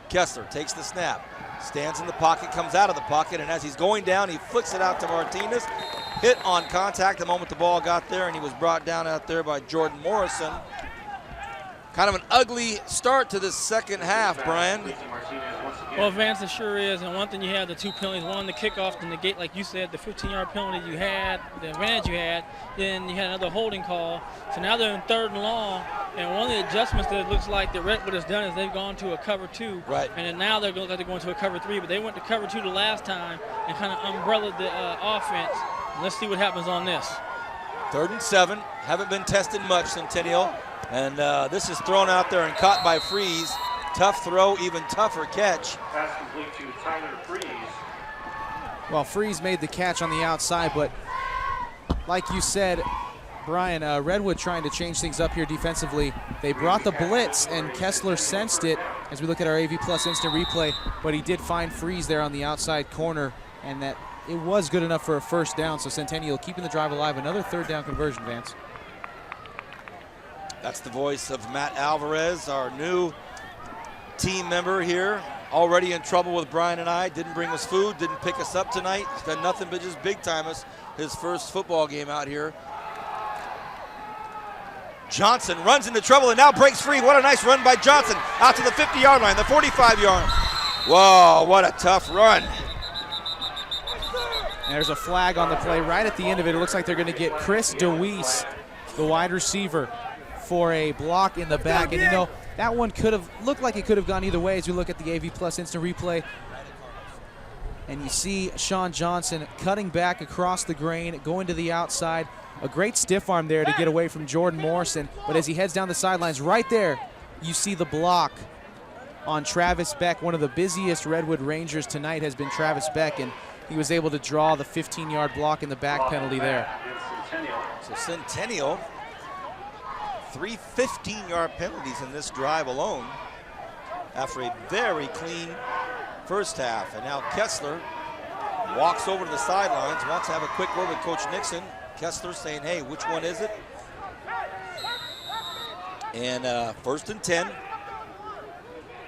Kessler takes the snap, stands in the pocket, comes out of the pocket, and as he's going down, he flicks it out to Martinez. Hit on contact the moment the ball got there, and he was brought down out there by Jordan Morrison. Kind of an ugly start to this second half, Brian. Well, Vance, it sure is. And one thing you had, the 2 penalties, one the kickoff to negate, like you said, the 15-yard penalty you had, the advantage you had. Then you had another holding call. So now they're in 3rd and long. And one of the adjustments that it looks like that Redwood has done is they've gone to a cover 2. Right. And then now they're going to a cover 3. But they went to cover 2 the last time and kind of umbrellaed the offense. Let's see what happens on this. 3rd and 7. Haven't been tested much, Centennial. And this is thrown out there and caught by Freeze. Tough throw, even tougher catch. Pass complete to Tyler Freeze. Well, Freeze made the catch on the outside, but like you said, Brian, Redwood trying to change things up here defensively. They brought the blitz, and Kessler sensed it as we look at our AV Plus instant replay, but he did find Freeze there on the outside corner, and that it was good enough for a first down, so Centennial keeping the drive alive. Another third down conversion, Vance. That's the voice of Matt Alvarez, our new team member here. Already in trouble with Brian and I. Didn't bring us food, didn't pick us up tonight. He's done nothing but just big time us. His first football game out here. Johnson runs into trouble and now breaks free. What a nice run by Johnson. Out to the 50-yard line, the 45-yard. Whoa, what a tough run. There's a flag on the play right at the end of it. It looks like they're going to get Chris DeWeese, the wide receiver, for a block in the back. And, you know, that one could have looked like it could have gone either way as we look at the AV Plus instant replay. And you see Sean Johnson cutting back across the grain, going to the outside. A great stiff arm there to get away from Jordan Morrison. But as he heads down the sidelines, right there, you see the block on Travis Beck. One of the busiest Redwood Rangers tonight has been Travis Beck, and he was able to draw the 15-yard block in the back penalty there. So Centennial, 3 15-yard penalties in this drive alone after a very clean first half. And now Kessler walks over to the sidelines, wants to have a quick word with Coach Nixon. Kessler saying, hey, which one is it? And 1st and 10.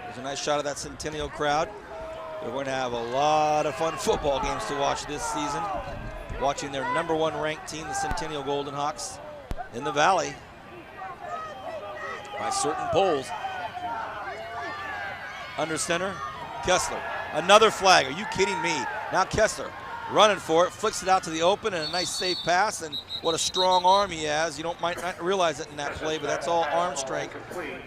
There's a nice shot of that Centennial crowd. They're going to have a lot of fun football games to watch this season. Watching their #1 ranked team, the Centennial Golden Hawks, in the Valley by certain polls. Under center, Kessler. Another flag. Are you kidding me? Now Kessler running for it, flicks it out to the open, and a nice safe pass. And what a strong arm he has. You might not realize it in that play, but that's all arm strength.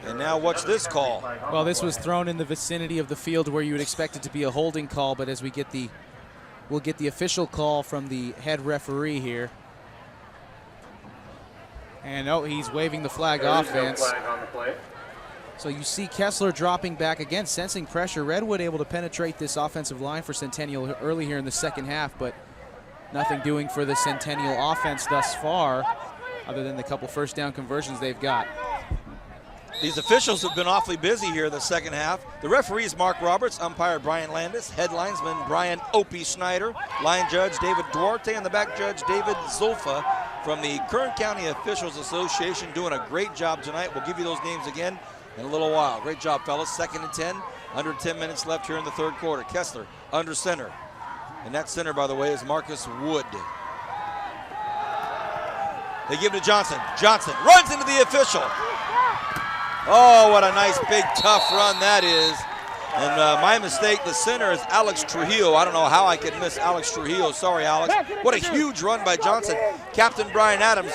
And now watch this call. Well, this was thrown in the vicinity of the field where you would expect it to be a holding call, but as we'll get the official call from the head referee here. And he's waving the flag off, Vance. So you see Kessler dropping back again, sensing pressure. Redwood able to penetrate this offensive line for Centennial early here in the second half, but nothing doing for the Centennial offense thus far, other than the couple first down conversions they've got. These officials have been awfully busy here in the second half. The referee is Mark Roberts, umpire Brian Landis, head linesman Brian Opie Snyder, line judge David Duarte, and the back judge David Zulfa from the Kern County Officials Association, doing a great job tonight. We'll give you those names again in a little while. Great job, fellas. 2nd and 10, under 10 minutes left here in the third quarter. Kessler under center. And that center, by the way, is Marcus Wood. They give it to Johnson. Johnson runs into the official. Oh, what a nice, big, tough run that is. And my mistake, the center is Alex Trujillo. I don't know how I could miss Alex Trujillo. Sorry, Alex. What a huge run by Johnson. Captain Brian Adams.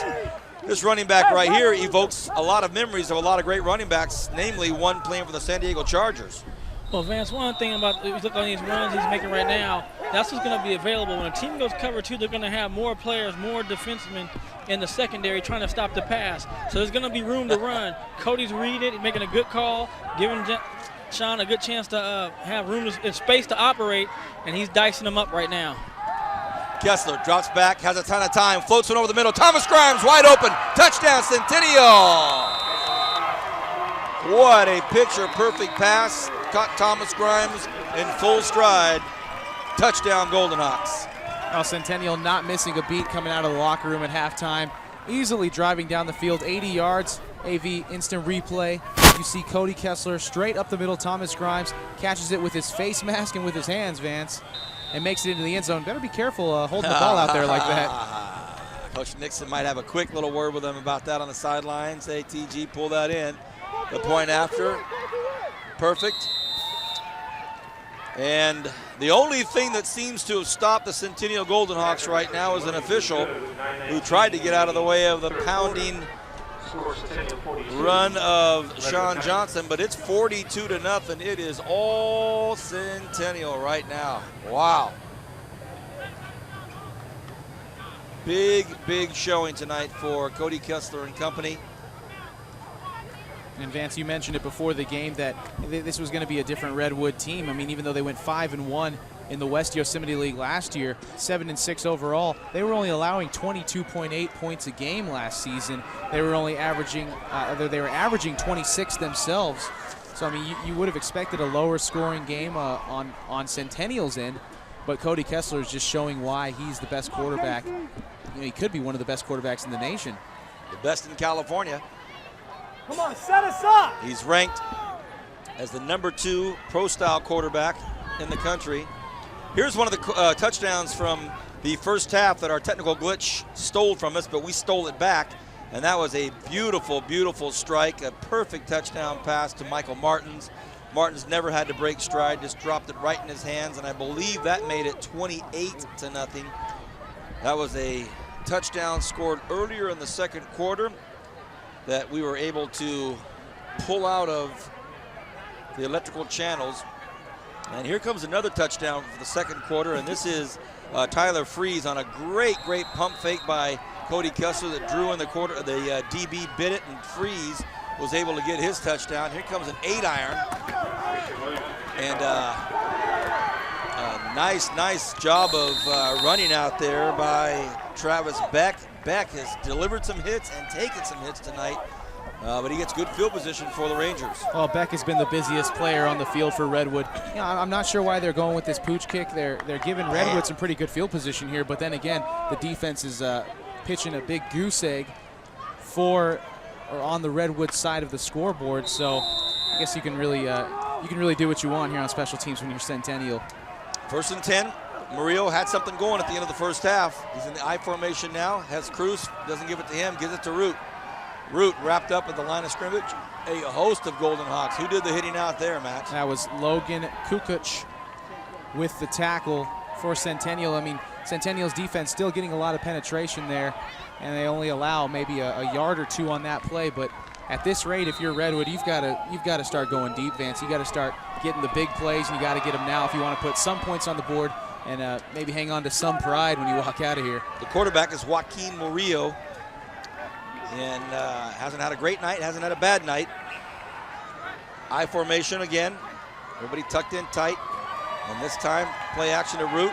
This running back right here evokes a lot of memories of a lot of great running backs, namely one playing for the San Diego Chargers. Well, Vance, one thing about, if you look on these runs he's making right now, that's what's going to be available. When a team goes cover 2, they're going to have more players, more defensemen in the secondary trying to stop the pass. So there's going to be room to run. Cody's reading it, making a good call, giving Sean a good chance to have room and space to operate, and he's dicing them up right now. Kessler drops back, has a ton of time, floats one over the middle. Thomas Grimes wide open. Touchdown, Centennial. What a picture-perfect pass. Caught Thomas Grimes in full stride. Touchdown, Golden Hawks. Now Centennial not missing a beat coming out of the locker room at halftime. Easily driving down the field, 80 yards. AV instant replay. You see Cody Kessler straight up the middle. Thomas Grimes catches it with his face mask and with his hands, Vance, and makes it into the end zone. Better be careful holding the ball out there like that. Coach Nixon might have a quick little word with him about that on the sidelines. Hey, TG, pull that in. The point after, perfect. And the only thing that seems to have stopped the Centennial Golden Hawks right now is an official who tried to get out of the way of the pounding run of Sean Johnson, but it's 42-0. It is all Centennial right now. Wow. Big, big showing tonight for Cody Kessler and company. And Vance, you mentioned it before the game that this was going to be a different Redwood team. I mean, even though they went 5-1 in the West Yosemite League last year, 7-6 overall, they were only allowing 22.8 points a game last season. They were only averaging, they were averaging 26 themselves. So I mean, you would have expected a lower scoring game on Centennial's end. but Cody Kessler is just showing why he's the best quarterback. He could be one of the best quarterbacks in the nation. The best in California. Come on, set us up. He's ranked as the #2 pro-style quarterback in the country. Here's one of the touchdowns from the first half that our technical glitch stole from us, but we stole it back. And that was a beautiful, beautiful strike, a perfect touchdown pass to Michael Martins. Martins never had to break stride, just dropped it right in his hands, and I believe that made it 28-0. That was a touchdown scored earlier in the second quarter that we were able to pull out of the electrical channels. And here comes another touchdown for the second quarter, and this is Tyler Freeze on a great pump fake by Cody Kessler that drew in the quarter. The DB bit it, and Freeze was able to get his touchdown. Here comes an 8-iron. And a nice job of running out there by Travis Beck. Beck has delivered some hits and taken some hits tonight, but he gets good field position for the Rangers. Well, Beck has been the busiest player on the field for Redwood. I'm not sure why they're going with this pooch kick. They're giving Redwood some pretty good field position here, but then again, the defense is pitching a big goose egg on the Redwood side of the scoreboard. So I guess you can really do what you want here on special teams when you're Centennial. 1st and 10. Murillo had something going at the end of the first half. He's in the I formation now. Has Cruz, doesn't give it to him, gives it to Root. Root wrapped up at the line of scrimmage. A host of Golden Hawks. Who did the hitting out there, Matt? That was Logan Kukuc with the tackle for Centennial. I mean, Centennial's defense still getting a lot of penetration there, and they only allow maybe a yard or two on that play. But at this rate, if you're Redwood, you've got to start going deep, Vance. You got to start getting the big plays, and you got to get them now if you want to put some points on the board and maybe hang on to some pride when you walk out of here. The quarterback is Joaquin Murillo, and hasn't had a great night, hasn't had a bad night. I formation again. Everybody tucked in tight. And this time, play action to Root.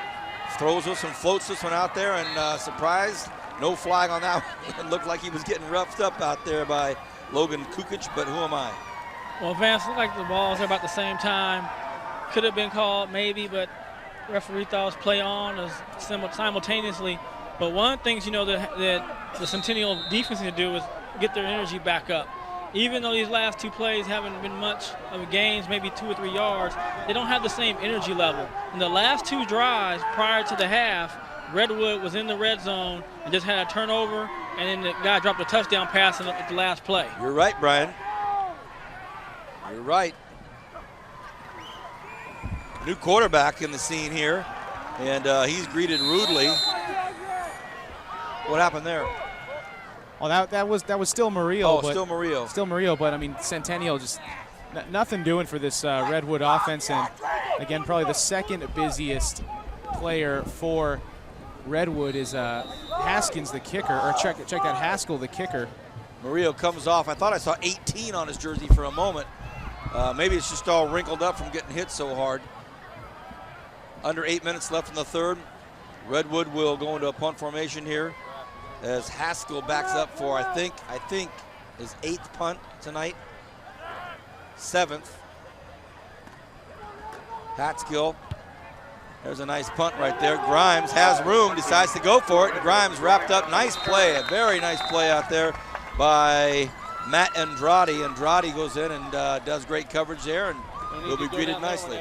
Throws us and floats this one out there, and surprised, no flag on that one. It looked like he was getting roughed up out there by Logan Kukuc, but who am I? Well, Vance, looked like the balls are about the same time. Could have been called maybe, but referee thought it was play on as simultaneously. But one of the things, that the Centennial defense need to do is get their energy back up. Even though these last two plays haven't been much of gains, maybe 2 or 3 yards, they don't have the same energy level. In the last 2 drives prior to the half, Redwood was in the red zone and just had a turnover, and then the guy dropped a touchdown pass at the last play. You're right, Brian. You're right. New quarterback in the scene here, and he's greeted rudely. What happened there? Oh, that was still Murillo. Oh, still Murillo. Still Murillo, but I mean, Centennial just nothing doing for this Redwood offense, and again, probably the second busiest player for Redwood is Haskins, the kicker, or check that, Haskell, the kicker. Murillo comes off. I thought I saw 18 on his jersey for a moment. Maybe it's just all wrinkled up from getting hit so hard. Under 8 minutes left in the third. Redwood will go into a punt formation here as Haskell backs up for, I think his 8th punt tonight. 7th. Hatskill. There's a nice punt right there. Grimes has room, decides to go for it. And Grimes wrapped up. Nice play, a very nice play out there by Matt Andrade. Andrade goes in and does great coverage there, and he'll be greeted nicely.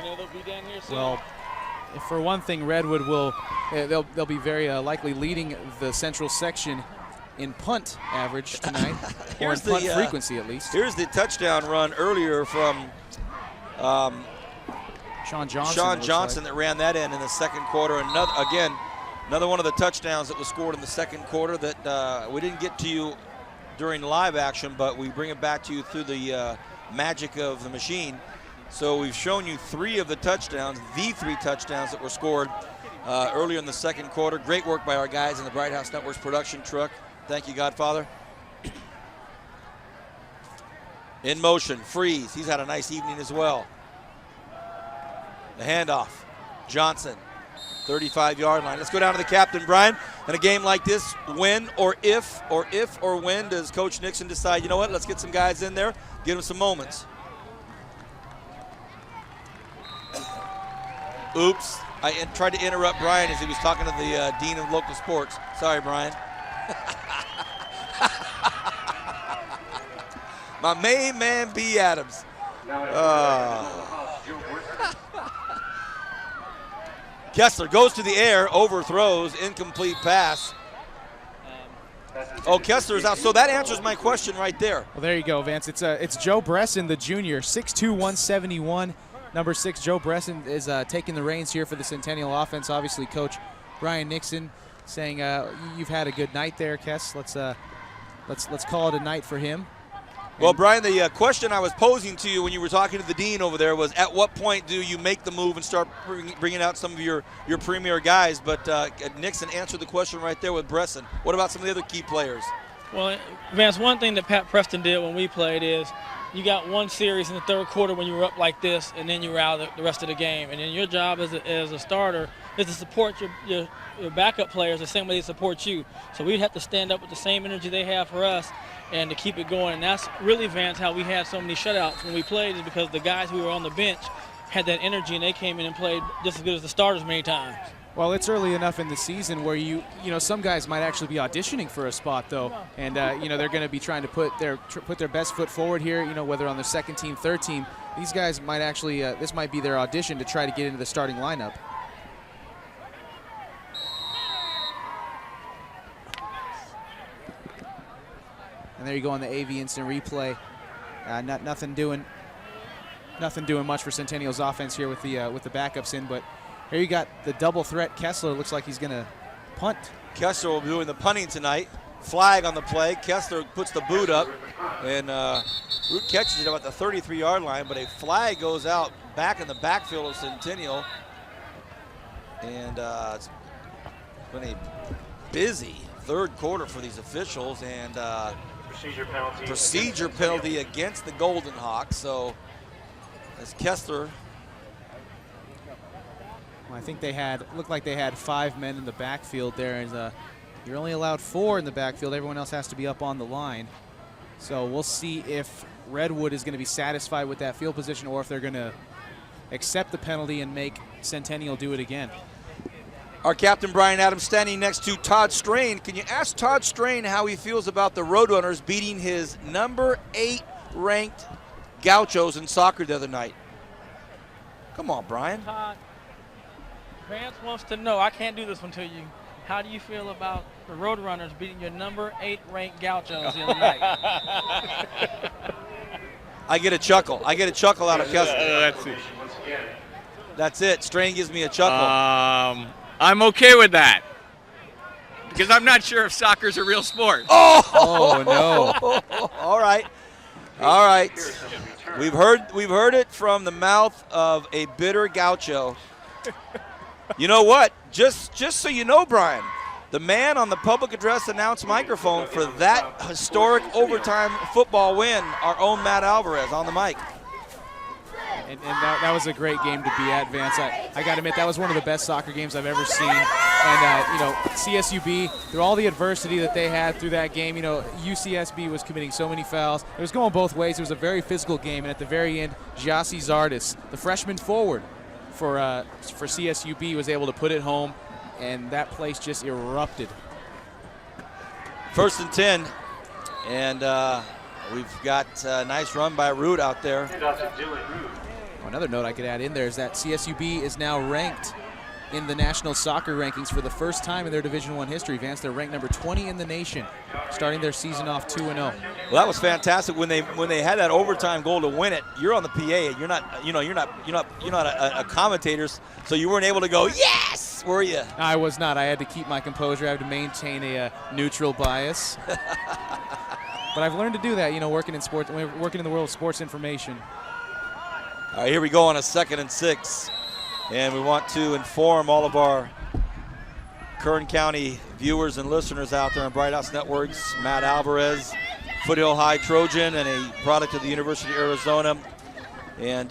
Well, for one thing, Redwood they'll be very likely leading the central section in punt average tonight, or in punt frequency at least. Here's the touchdown run earlier from Sean Johnson that ran that in the second quarter. Another one of the touchdowns that was scored in the second quarter that we didn't get to you during live action, but we bring it back to you through the magic of the machine. So we've shown you 3 of the touchdowns, the 3 touchdowns that were scored earlier in the second quarter. Great work by our guys in the Bright House Networks production truck. Thank you, Godfather. In motion, Freeze. He's had a nice evening as well. The handoff, Johnson, 35-yard line. Let's go down to the captain, Brian. In a game like this, when or if or when does Coach Nixon decide, you know what, let's get some guys in there, give them some moments? Oops, I tried to interrupt Brian as he was talking to the dean of local sports. Sorry, Brian. My main man, B. Adams. Kessler goes to the air, overthrows, incomplete pass. Oh, Kessler is out. So that answers my question right there. Well, there you go, Vance. It's Joe Bresson, the junior, 6'2", 171. Number 6, Joe Bresson, is taking the reins here for the Centennial offense. Obviously, Coach Brian Nixon saying, "You've had a good night there, Kess. Let's call it a night for him." Well, Brian, the question I was posing to you when you were talking to the dean over there was, at what point do you make the move and start bringing out some of your premier guys? But Nixon answered the question right there with Bresson. What about some of the other key players? Well, Vance, one thing that Pat Preston did when we played is you got one series in the third quarter when you were up like this, and then you were out the rest of the game. And then your job as a starter is to support your backup players the same way they support you. So we'd have to stand up with the same energy they have for us and to keep it going. And that's really, Vance, how we had so many shutouts when we played, is because the guys who were on the bench had that energy and they came in and played just as good as the starters many times. Well, it's early enough in the season where you know some guys might actually be auditioning for a spot though, and they're going to be trying to put their best foot forward here. Whether on their second team, third team, these guys might actually this might be their audition to try to get into the starting lineup. And there you go on the AV instant replay. Nothing doing much for Centennial's offense here with the backups in, but. Here you got the double threat. Kessler looks like he's going to punt. Kessler will be doing the punting tonight. Flag on the play. Kessler puts the boot up, and Root catches it about the 33-yard line, but a flag goes out back in the backfield of Centennial. And it's been a busy third quarter for these officials, and procedure penalty against the Golden Hawks. So as Kessler. I think looked like they had 5 men in the backfield there, and you're only allowed 4 in the backfield. Everyone else has to be up on the line. So we'll see if Redwood is going to be satisfied with that field position or if they're going to accept the penalty and make Centennial do it again. Our captain, Brian Adams, standing next to Todd Strain. Can you ask Todd Strain how he feels about the Roadrunners beating his number 8 ranked Gauchos in soccer the other night? Come on, Brian. Todd, Vance wants to know, I can't do this one to you. How do you feel about the Roadrunners beating your number 8 ranked Gauchos the other night? I get a chuckle. I get a chuckle out of Kessler. Let's see. That's it. Strain gives me a chuckle. I'm okay with that because I'm not sure if soccer's a real sport. Oh no! All right, all right. We've heard it from the mouth of a bitter Gaucho. You know what? Just so you know, Brian, the man on the public address announce microphone for that historic overtime football win, our own Matt Alvarez on the mic. And that was a great game to be at, Vance. I got to admit, that was one of the best soccer games I've ever seen. And, CSUB, through all the adversity that they had through that game, UCSB was committing so many fouls. It was going both ways. It was a very physical game. And at the very end, Jassy Zardis, the freshman forward for CSUB, was able to put it home. And that place just erupted. 1st and 10. And we've got a nice run by Root out there. Another note I could add in there is that CSUB is now ranked in the national soccer rankings for the first time in their Division I history. Vance, they're ranked number 20 in the nation, starting their season off 2-0. Well, that was fantastic when they had that overtime goal to win it. You're on the PA. You're not a commentator, so you weren't able to go yes, were you? I was not. I had to keep my composure. I had to maintain a neutral bias. But I've learned to do that, working in sports, working in the world of sports information. All right, here we go on a 2nd and 6. And we want to inform all of our Kern County viewers and listeners out there on Bright House Networks, Matt Alvarez, Foothill High Trojan, and a product of the University of Arizona. And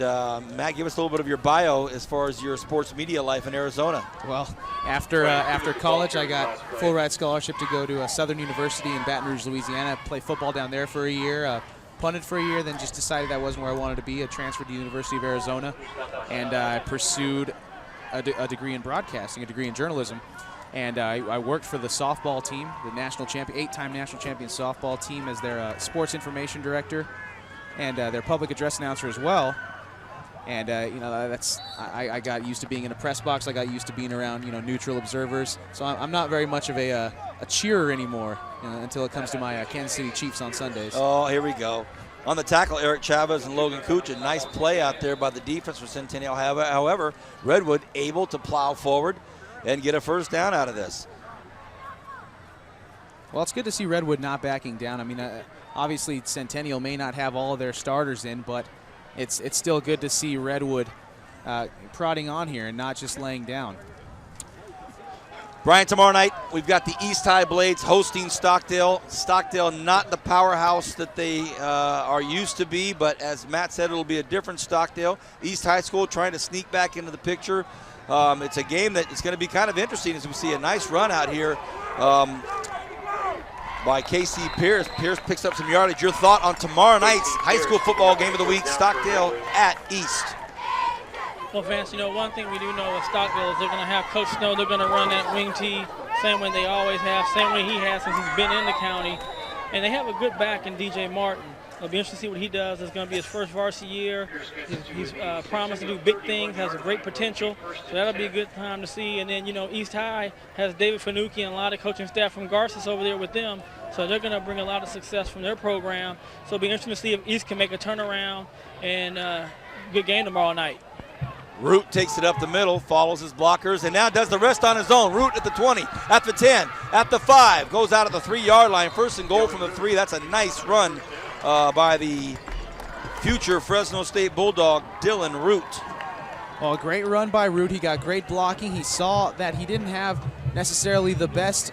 Matt, give us a little bit of your bio as far as your sports media life in Arizona. Well, after college, I got full ride scholarship to go to Southern University in Baton Rouge, Louisiana, play football down there for a year. Punted for a year, then just decided that wasn't where I wanted to be. I transferred to the University of Arizona, and I pursued a degree in broadcasting, a degree in journalism. And I worked for the softball team, the national champion, 8-time national champion softball team, as their sports information director and their public address announcer as well. And I got used to being in a press box. I got used to being around neutral observers. So I'm not very much of a cheerer anymore until it comes to my Kansas City Chiefs on Sundays. Oh, here we go. On the tackle, Eric Chavez and Logan Cooch. A nice play out there by the defense for Centennial. However, Redwood able to plow forward and get a first down out of this. Well, it's good to see Redwood not backing down. I mean, obviously Centennial may not have all of their starters in, but it's still good to see Redwood prodding on here and not just laying down. Brian, tomorrow night we've got the East High Blades hosting Stockdale. Stockdale not the powerhouse that they are used to be, but as Matt said, it'll be a different Stockdale. East High School trying to sneak back into the picture. It's a game that is going to be kind of interesting as we see a nice run out here by Casey Pierce. Pierce picks up some yardage. Your thought on tomorrow night's high school football game of the week, Stockdale at East? Well, Vance, one thing we do know with Stockdale is they're going to have Coach Snow. They're going to run that wing tee, same way they always have, same way he has since he's been in the county. And they have a good back in DJ Martin. It'll be interesting to see what he does. It's going to be his first varsity year. He's promised to do big things, has a great potential. So that'll be a good time to see. And then, East High has David Fanucci and a lot of coaching staff from Garces over there with them. So they're going to bring a lot of success from their program. So it'll be interesting to see if East can make a turnaround and good game tomorrow night. Root takes it up the middle, follows his blockers, and now does the rest on his own. Root at the 20, at the 10, at the 5, goes out at the 3-yard line. First and goal from the 3. That's a nice run by the future Fresno State Bulldog, Dylan Root. Well, great run by Root. He got great blocking. He saw that he didn't have necessarily the best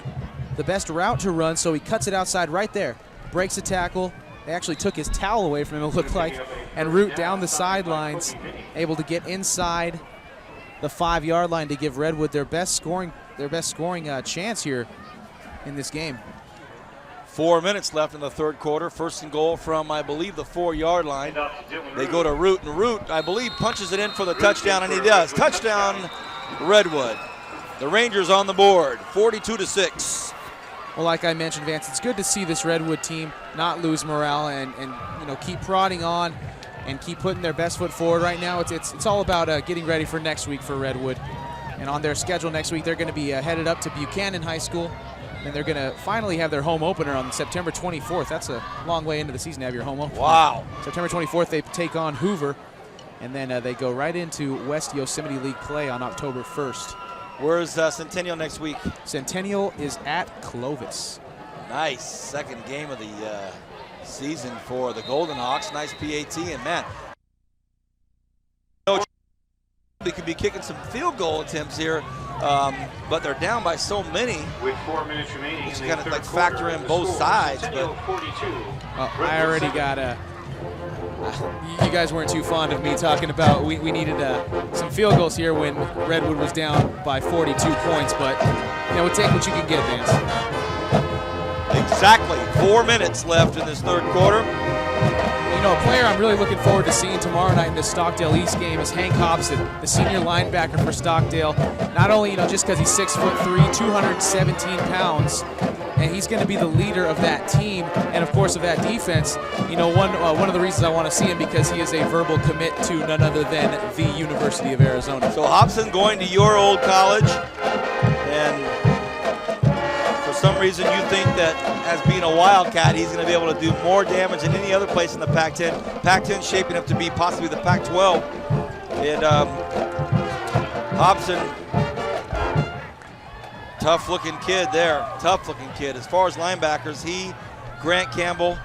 route to run, so he cuts it outside right there, breaks a tackle. They actually took his towel away from him, it looked like, and Root down the sidelines, able to get inside the 5-yard line to give Redwood their best scoring chance here in this game. 4 minutes left in the third quarter. First and goal from, I believe, the 4-yard line. They go to Root, and Root, I believe, punches it in for the touchdown, and he does. Touchdown, Redwood. The Rangers on the board, 42-6. Well, like I mentioned, Vance, it's good to see this Redwood team not lose morale and keep prodding on and keep putting their best foot forward. Right now, it's all about getting ready for next week for Redwood. And on their schedule next week, they're going to be headed up to Buchanan High School, and they're going to finally have their home opener on September 24th. That's a long way into the season to have your home opener. Wow. September 24th, they take on Hoover, and then they go right into West Yosemite League play on October 1st. Where's Centennial next week? Centennial is at Clovis. Nice. Second game of the season for the Golden Hawks. Nice PAT, and man, they could be kicking some field goal attempts here, but they're down by so many. With 4 minutes remaining, you kind of factor in both sides. But I already got you guys weren't too fond of me talking about we needed some field goals here when Redwood was down by 42 points, but we'll take what you can get, Vance. Exactly. 4 minutes left in this third quarter. A player I'm really looking forward to seeing tomorrow night in this Stockdale East game is Hank Hobson, the senior linebacker for Stockdale. Not only, just because he's 6'3", 217 pounds, and he's going to be the leader of that team and, of course, of that defense. One of the reasons I want to see him because he is a verbal commit to none other than the University of Arizona. So Hobson going to your old college, and for some reason you think that as being a Wildcat, he's going to be able to do more damage than any other place in the Pac-10. Pac-10 shaping up to be possibly the Pac-12. And Hobson, tough-looking kid there. Tough-looking kid. As far as linebackers, Grant Campbell,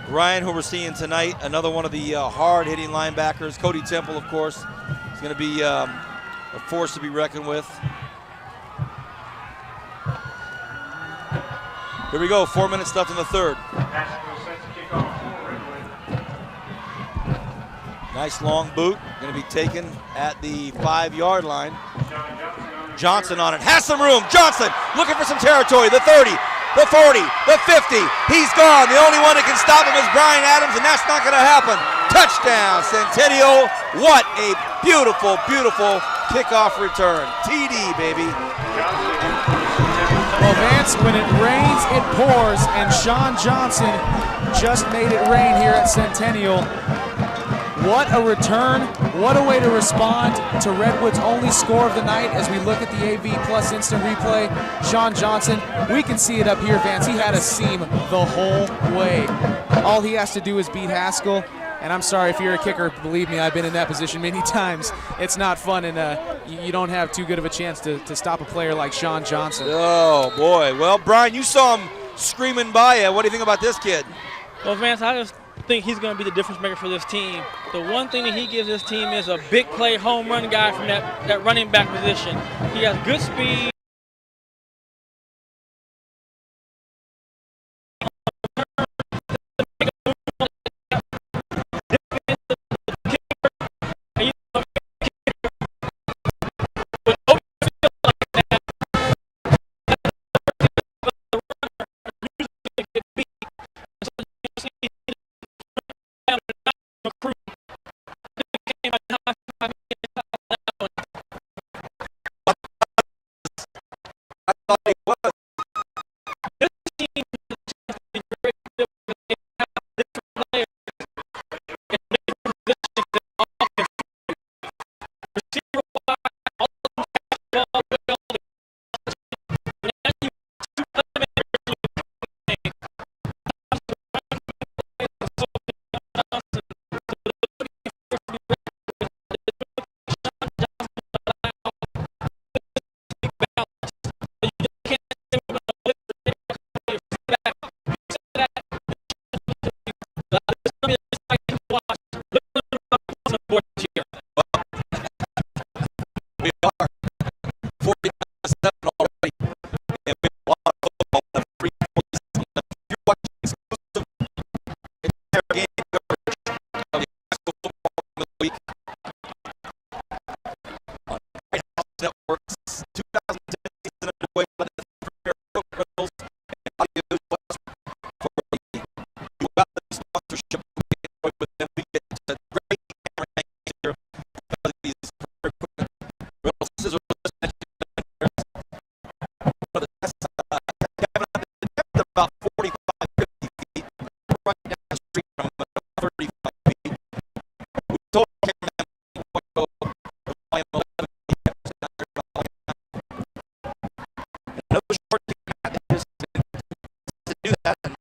Ryan, who we're seeing tonight, another one of the hard-hitting linebackers. Cody Temple, of course, is going to be a force to be reckoned with. Here we go, 4 minutes left in the third. Nice long boot, going to be taken at the 5-yard line. Johnson on it, has some room. Johnson looking for some territory. The 30, the 40, the 50. He's gone. The only one that can stop him is Brian Adams, and that's not going to happen. Touchdown, Centennial. What a beautiful, beautiful kickoff return. TD, baby. Well, Vance, when it rains, it pours, and Sean Johnson just made it rain here at Centennial. What a return. What a way to respond to Redwood's only score of the night as we look at the AV Plus instant replay. Sean Johnson, we can see it up here, Vance. He had a seam the whole way. All he has to do is beat Haskell. And I'm sorry if you're a kicker, believe me, I've been in that position many times. It's not fun, and you don't have too good of a chance to stop a player like Sean Johnson. Oh, boy. Well, Brian, you saw him screaming by you. What do you think about this kid? Well, Vance, I just think he's going to be the difference maker for this team. The one thing that he gives this team is a big play home run guy from that running back position. He has good speed. We are 47 already. And we have a lot of football and 3 points. If you're watching exclusive entire game coverage of the high school football game of the week on White House Networks, 2010 season underway by the Premier Equipment Rentals and Audio Plus for the you got the sponsorship we enjoy with them. We get a great camera angles here because of these Premier Equipment Rentals. This is one of the best about 45, 50 feet right down the street from them, 35 feet. We told the cameraman what go volume 11 another short to do that. And,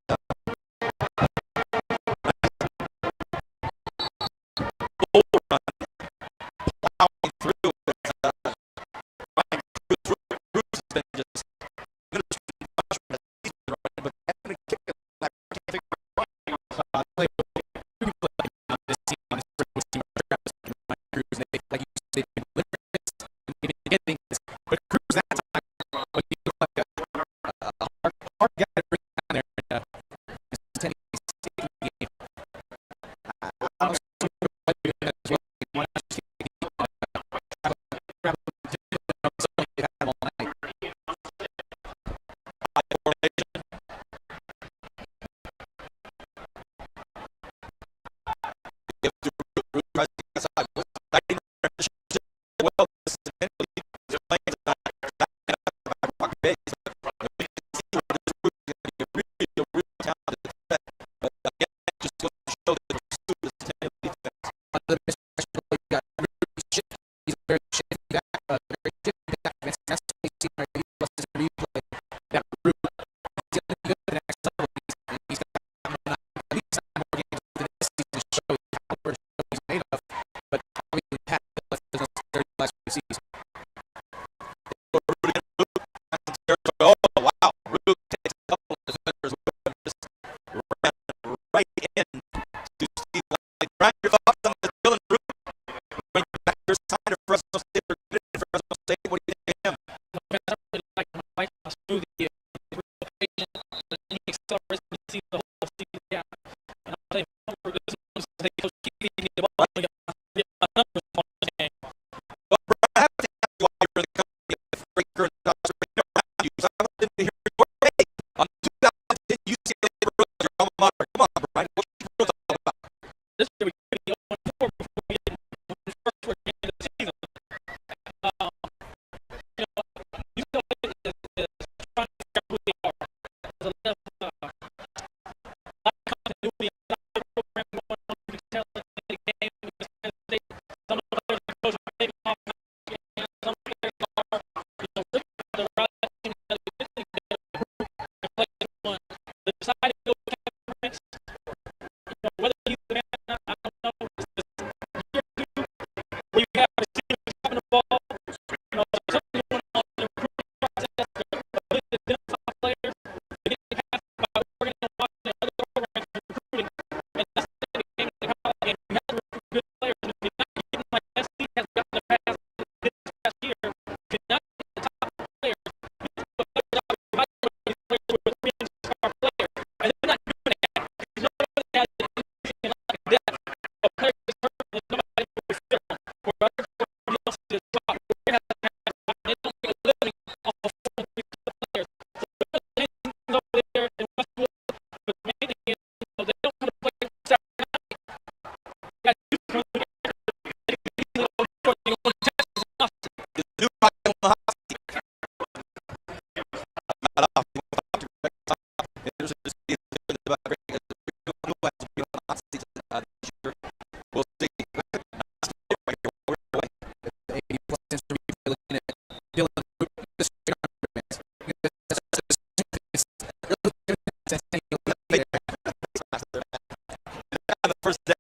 first down.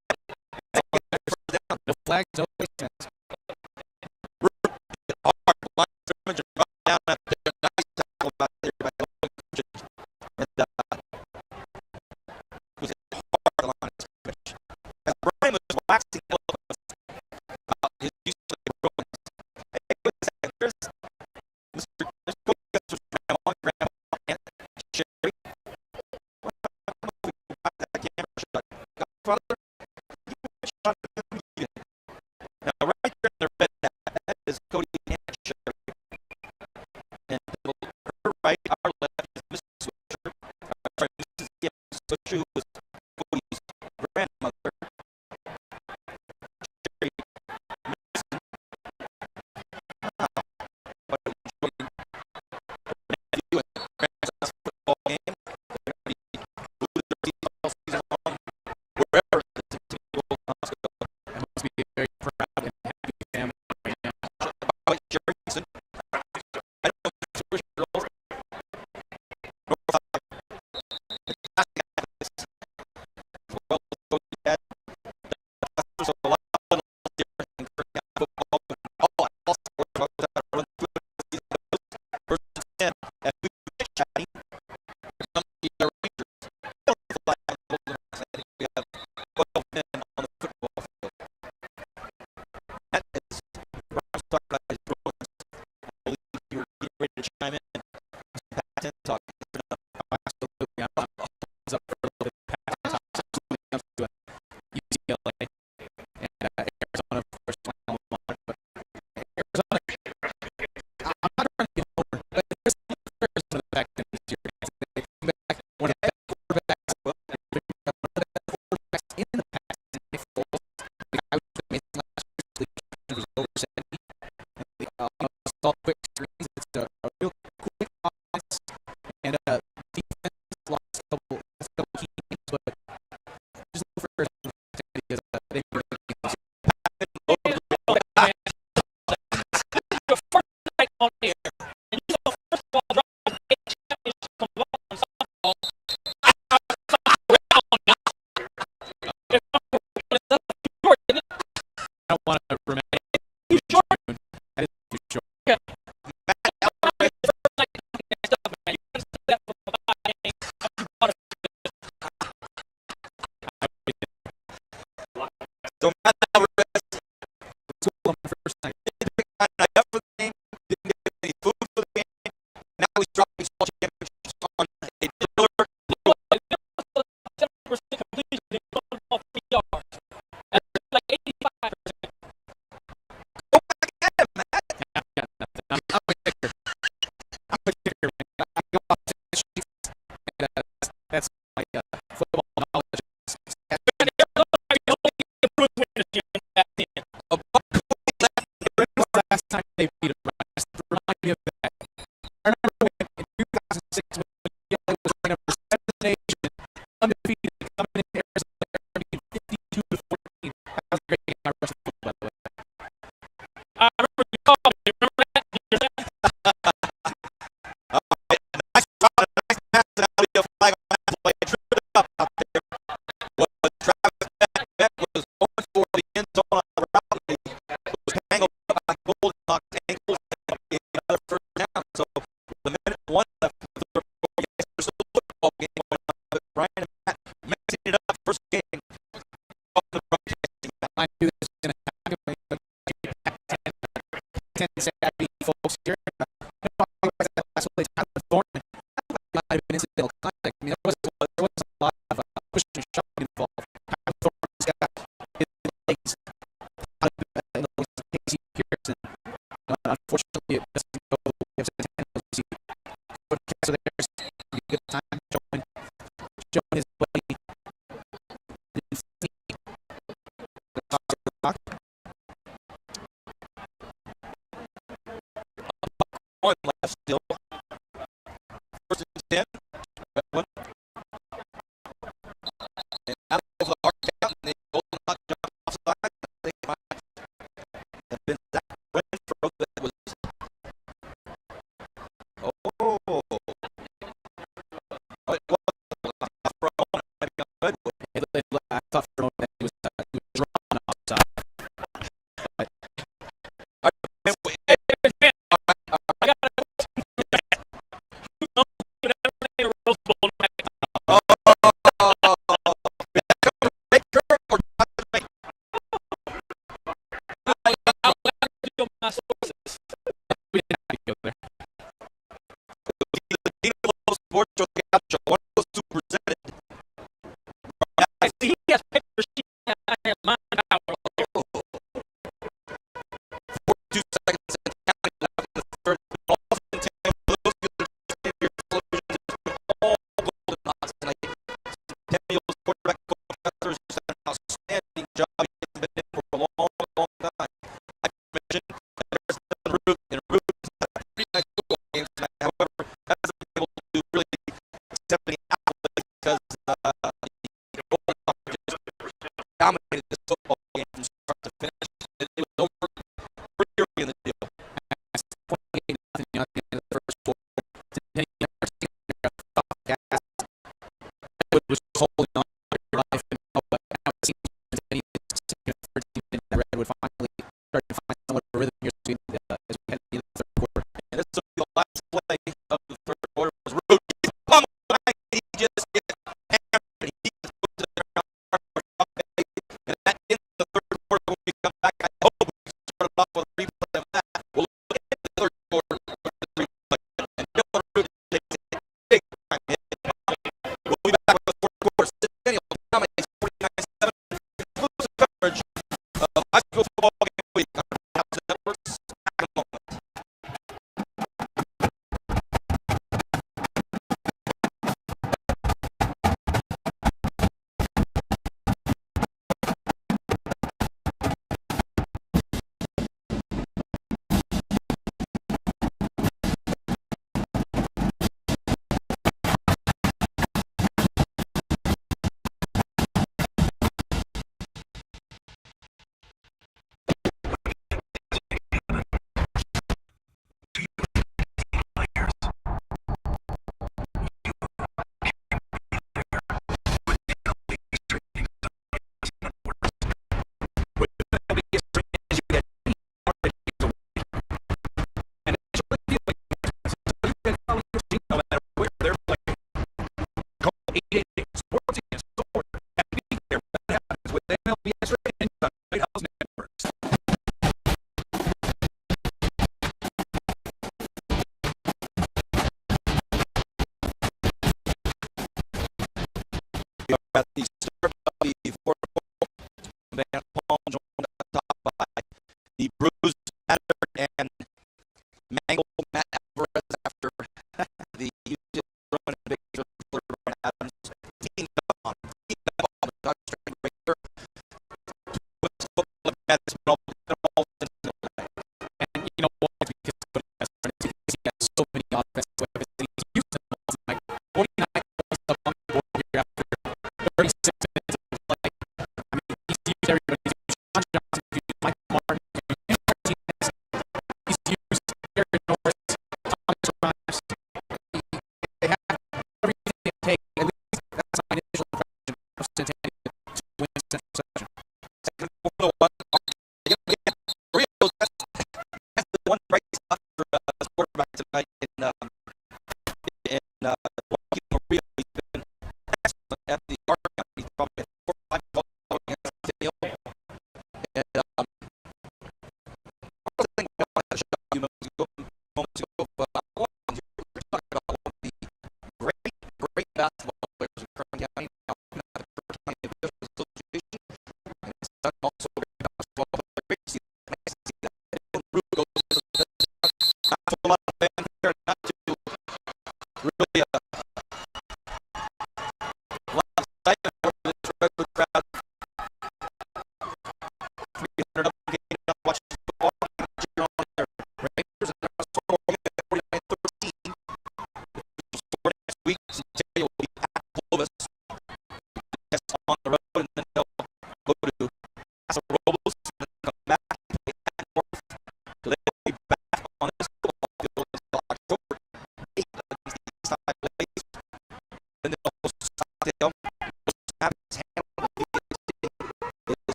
No flags, no defense. Line of scrimmage and brought down a nice tackle back there by Logan. And was hard on the line of scrimmage. As Brian was waxing eloquent about his use of the ruins. Hey, wait a second. There's Coach Kessler's grandma, Aunt Sherry. I don't know if we can watch that camera shot. Godfather, you shot the movie. Now, right there in the red hat, that is Cody and Sherry. And her right, our left is Mrs. Switcher. Sorry, Mrs. Switcher, who was Cody's grandmother. Sherry Mason. What an enjoying nephew and grandson's football game. They're going to be glued their teeth all season long, wherever the Centennial wants to go. That must be a very proud and happy family right now. Sherry Mason. I don't know if it's Swisher girls. Northside. Fantastic athletes. As well as Cody's dad. There's a lot of different things for football and all sports. I was at a run through the season goes. First and 10. As we were chatting, here comes the Rangers. They don't have a flag holding our saying we have 12 men on the football field. That is where I'm talking about his ruins. I believe you were getting ready to chime in. Pat talk. Absolutely. I'm up for a little bit. Absolutely comes to UCLA and Arizona, of course. But Arizona, I'm not trying to be over, but there's some back in this year. They come back, one of the best quarterbacks, in the past, and they fold. The guy was amazing last year, he was over 70. And saw quick screens. It's a real quick offense and defense last couple key games, but just look for because they were The first night on air, and you know, first of all, driving a championship from Boston softball. I don't want to remain You sure? that is too short. Yeah. First night next up, man. You can say that for 5 games. So Matt Alvarez Let's go on the first night. didn't pick Matt up for the game, didn't get any food for the game. Now he's dropping small championships on a dealer. 70% completion, they put the ball 3 yards. That's like 85%. Go back at him, Matt. I've got nothing. I'm a kicker. I'm a kicker. I go off to the sheets, and that's my football knowledge. And Arizona might be only getting Bruce Wayne this year in that team. When was the last time they beat him? Remind me of that. I remember when in 2006 when UCLA was ranked number 7 in the nation, undefeated, coming in Arizona, being 52 to 14. That was a great game. I rushed the football, by the way. I remember you called me. Remember that? All right, nice shot, a nice pass, and that'll be a flag on that play. Tripped it up out there. Was Travis Beck was going for the end zone on the route. He was tangled up by Goldenlock's ankles and gave another first down. So with a minute and 1 left of the third quarter, yes, there's still a football game going on. But Brian and Matt mixing it up first game. On the broadcasting. I knew this was going to happen. But 10 savvy folks here. Last place, Tyler Thornton. That might have been incidental contact. I mean, there was a lot of pushing and shoving involved. Tyler Thornton's got his legs out of Casey Pearson. Unfortunately, it doesn't go as Centennial. But so there's a good time showing his buddy. One left still. First and 10. Redwood. And out of the arc out, and they Goldenlock jump offside. They might have been that Renfro that was. Oh. It was for a moment, maybe on Redwood. I thought for a moment dominated this football game from start to finish. It was over pretty early in the deal. At the end of the first quarter. Redwood was holding on to your life, but now it seems that Redwood finally started to find somewhat of a rhythm here as we head into the third quarter. And this will be the last play of the third quarter. Was Rude. He just hit hammered. He just put it around. And that in the third quarter, when we come back, I hope we can start off with a replay of that. We'll look at the third quarter with the replay. And Dylan Rude takes a big time hit. We'll be back with the fourth quarter. Centennial dominates 49-7. Exclusive coverage of high school football game week on House Networks. Back in a moment. At the start of the fourth quarter, Van Palm joined on top by the bruised, battered, and mangled Matt Alvarez after the Houston throwing a big for Adams. Team on,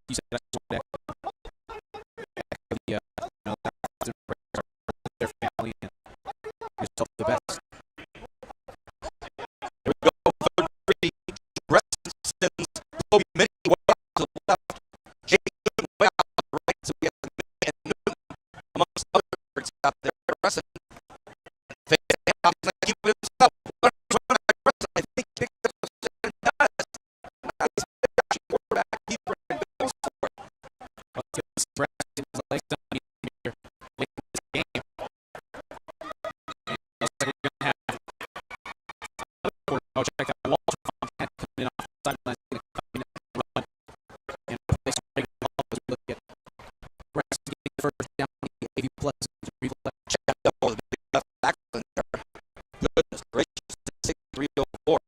you said, I just want to echo the, positive prayers for their family and yourself the best. Here we go. Third three. Preston's Kobe Minnie way out to the left. Jake Newton way out to the right. So we have and Newton amongst others out there. Preston. Face it out. He's going to keep it himself. Preston, I think, picks up the second pass. Now he's actually quarterback keeper and goes for it. Preston is like somebody here late in this game. And it looks like we're going to have another quarter. Oh, check out Walter Fontaine coming in off the sidelines, going to come in and run and play some regular ball as we look at Preston getting the first down on the AV plus and replay. Check out the big left backman there. Goodness gracious. 6-3-0-4.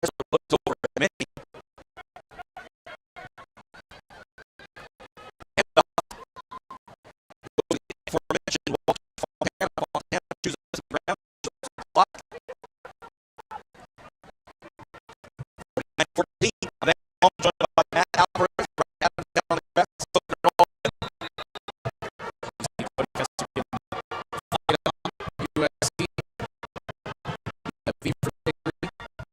That's what looks over at Minnie. Aforementioned Walter Fontana chooses the ground. Clock. 49-14. Then joined by Matt Alvarez. Adams down on the grass. USC. A V for victory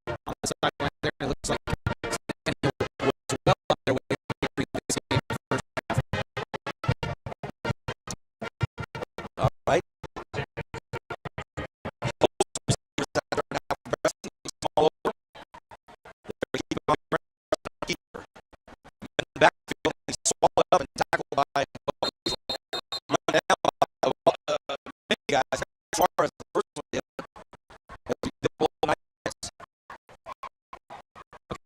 on the sideline there. It looks like Centennial was well on their way to victory this game in the first half. All right. Small over. Keeper. In the backfield, he's swallowed up and tackled by run down many guys as far as the first one did. As we did below 9 minutes.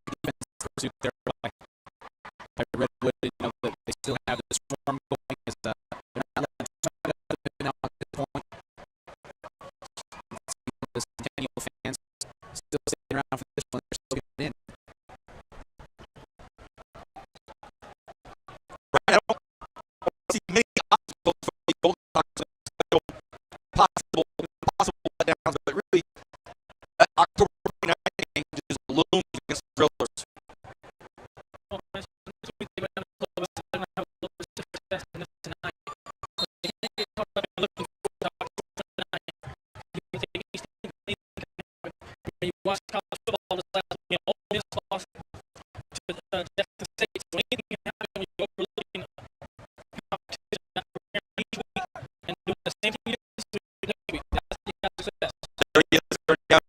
Defense pursuit there by Redwood. You know that they still have the storm going as they're not letting it up now at this point. The Centennial fans still sitting around for this one. They're still getting in. Right, I don't see many obstacles for the Golden Sox. Possible letdowns, but really, October 29th game just looms against the Drillers. You watch college football this last weekend, Ole Miss lost to Jackson State. So anything can happen when you're overlooking competition each week and doing the same thing you do this week next week. That's what you have success. There he is. There he is.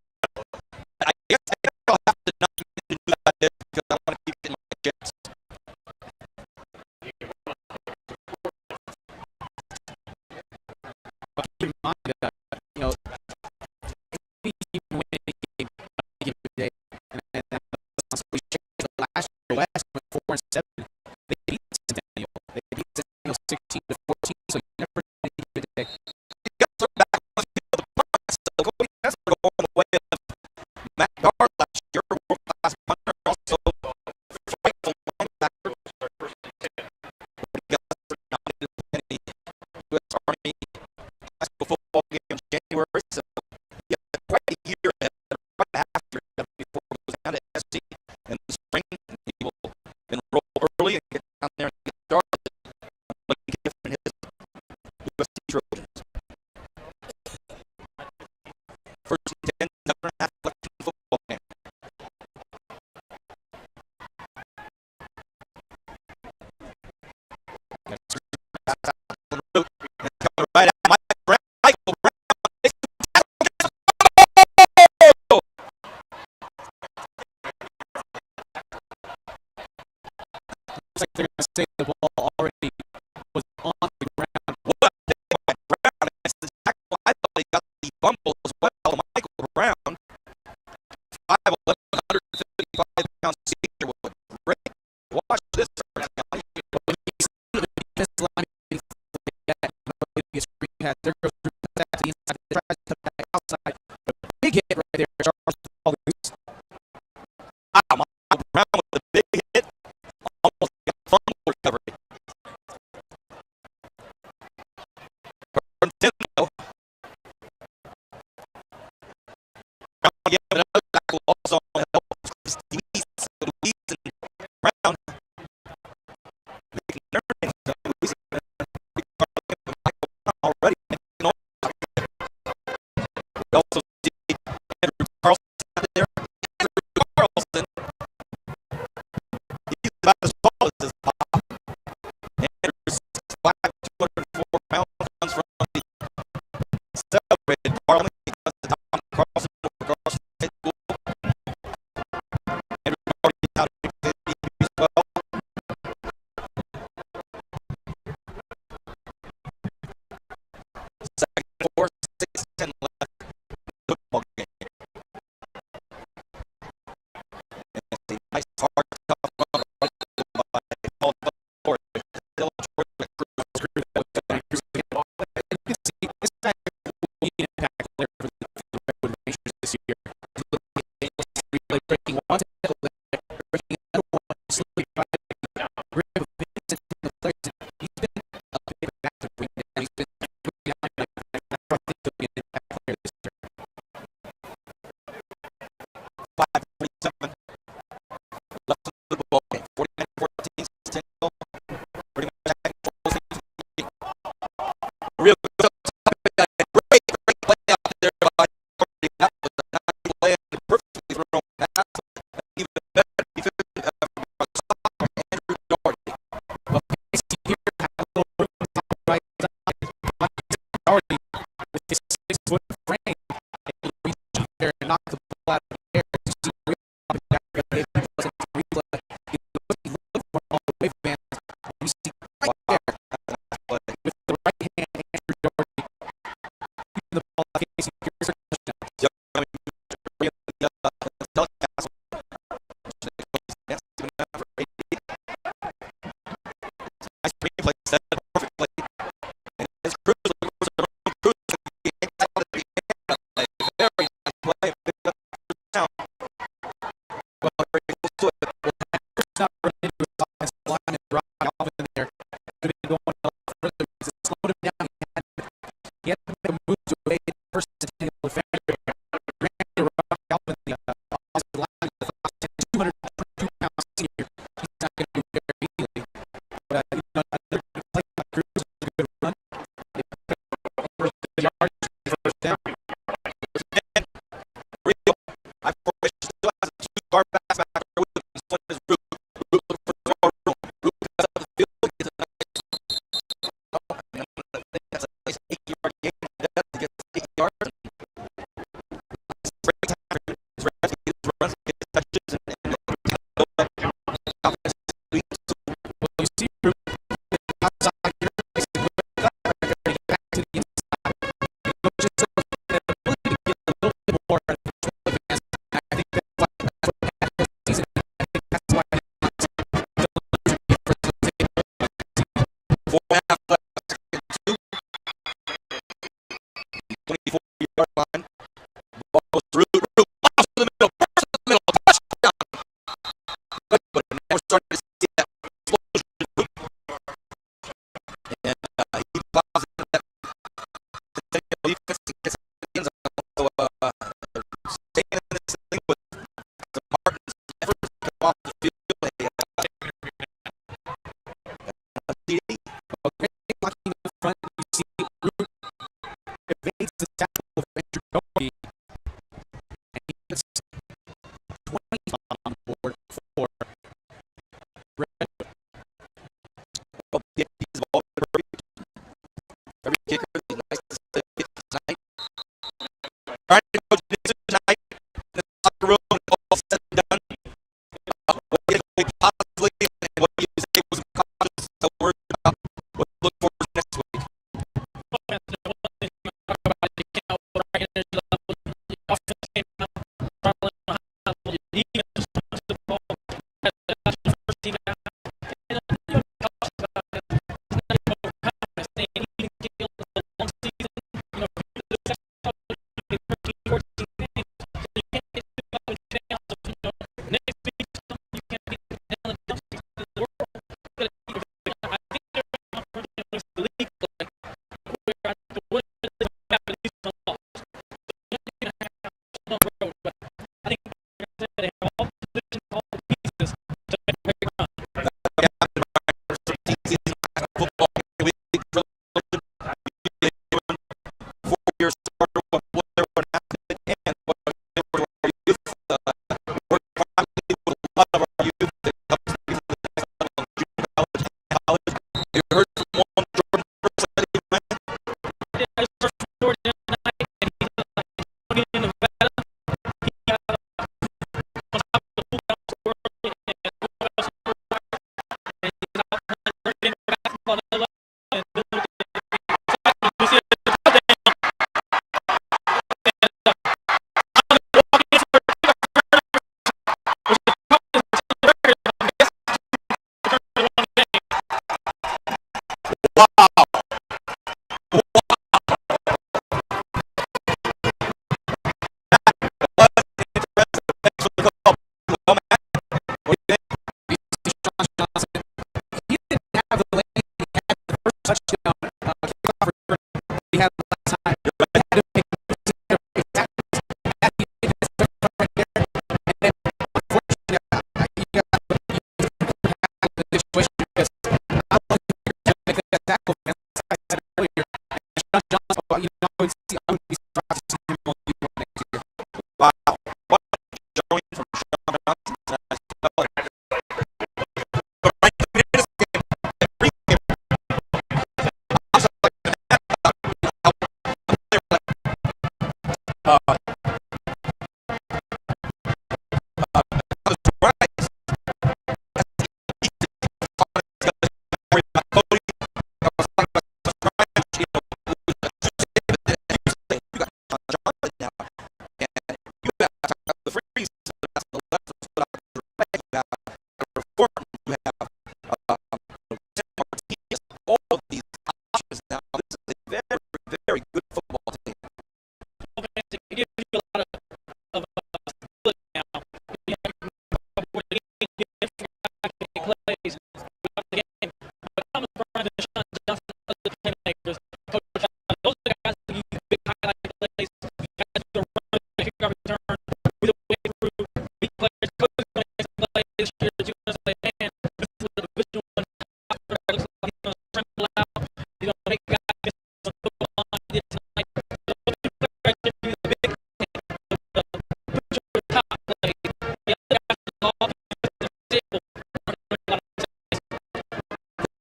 I guess I'll have to not do that because I want to keep it in my chest. But keep in mind that, you know, any team can win any game on any given day. And so we checked the last year, West went 4-7. They beat Centennial. They beat Centennial 16-14. So you never know any given day. You got to back on the punts. So Cody Kessler going the way of Matt Gard last year, world-class punter, also frightful linebacker. Cody Kessler nominated in the U.S. Army high school football game in January. So he had quite a year ahead, right after before he goes down to SC in the spring. He will enroll early and get down there and get started. But he can different his USC Trojans. First and 10, 7.5 left in the football game. Right at Michael Brown. Looks like they're going to say the ball already was on the ground. What a pick by Brown. It's the tackle. I thought he got the fumble as well. Michael Brown, 5'11", 155-pound senior with a great. Watch this. When you see the defensive line there goes through that to the inside. They try to step back outside. But big hit right there. Charles the ball loose. Wow, Michael Brown with a big hit. Almost got a fumble recovery. Centennial. Brown again with another tackle also on the help of Louise and Brown.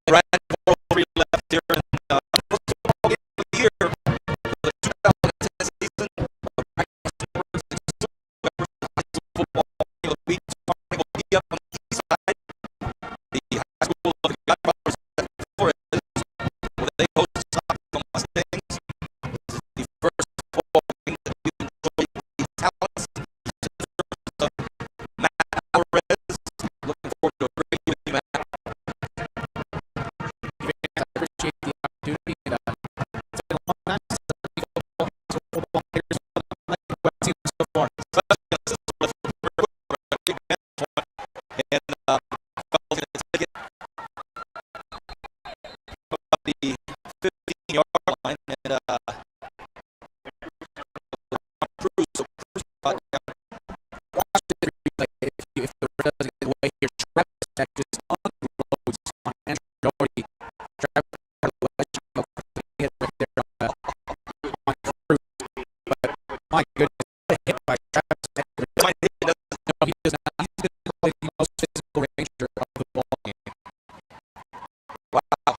Right, 4-3 left here in the first football game of the year. The 2010 season of football game of the week. Will be up on the east side. The high school of the Godfathers at Flores, where they host the Stockton Mustangs. This is the first football game that we've enjoyed the talents of Matt Alvarez. Looking forward to a great game, Matt. I appreciate the opportunity. And, it's been a long time since I've been football players like what I've seen so far. And Fellows going to take it up the 15-yard line, and Cruz. So Cruz watch it if the red doesn't get away here. Travis that just unloads on Andrew Doherty. Travis hit right there on Cruz. But my goodness, what a hit by Travis. No, he does not. He's going to play the most physical ranger of the ball game. Wow.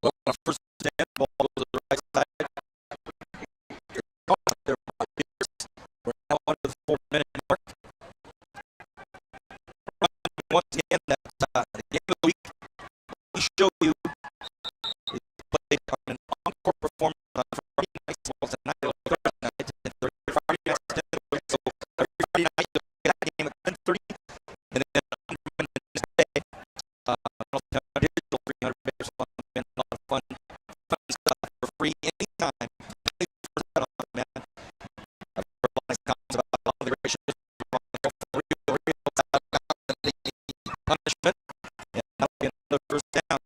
Well, on first down, ball goes to the right side. We're now under the 4-minute mark. Once again, that's the game of the week. We show you is played on an encore performance on Friday night, well, tonight or Thursday night, and Friday night, so every Friday night you'll get that game at 10:30, and then on Wednesday, digital 300 bears on, and a lot of fun stuff for free anytime. Please first that on, man. I've heard a lot of nice comments about all the great shows. Punishment, and that'll be another first down.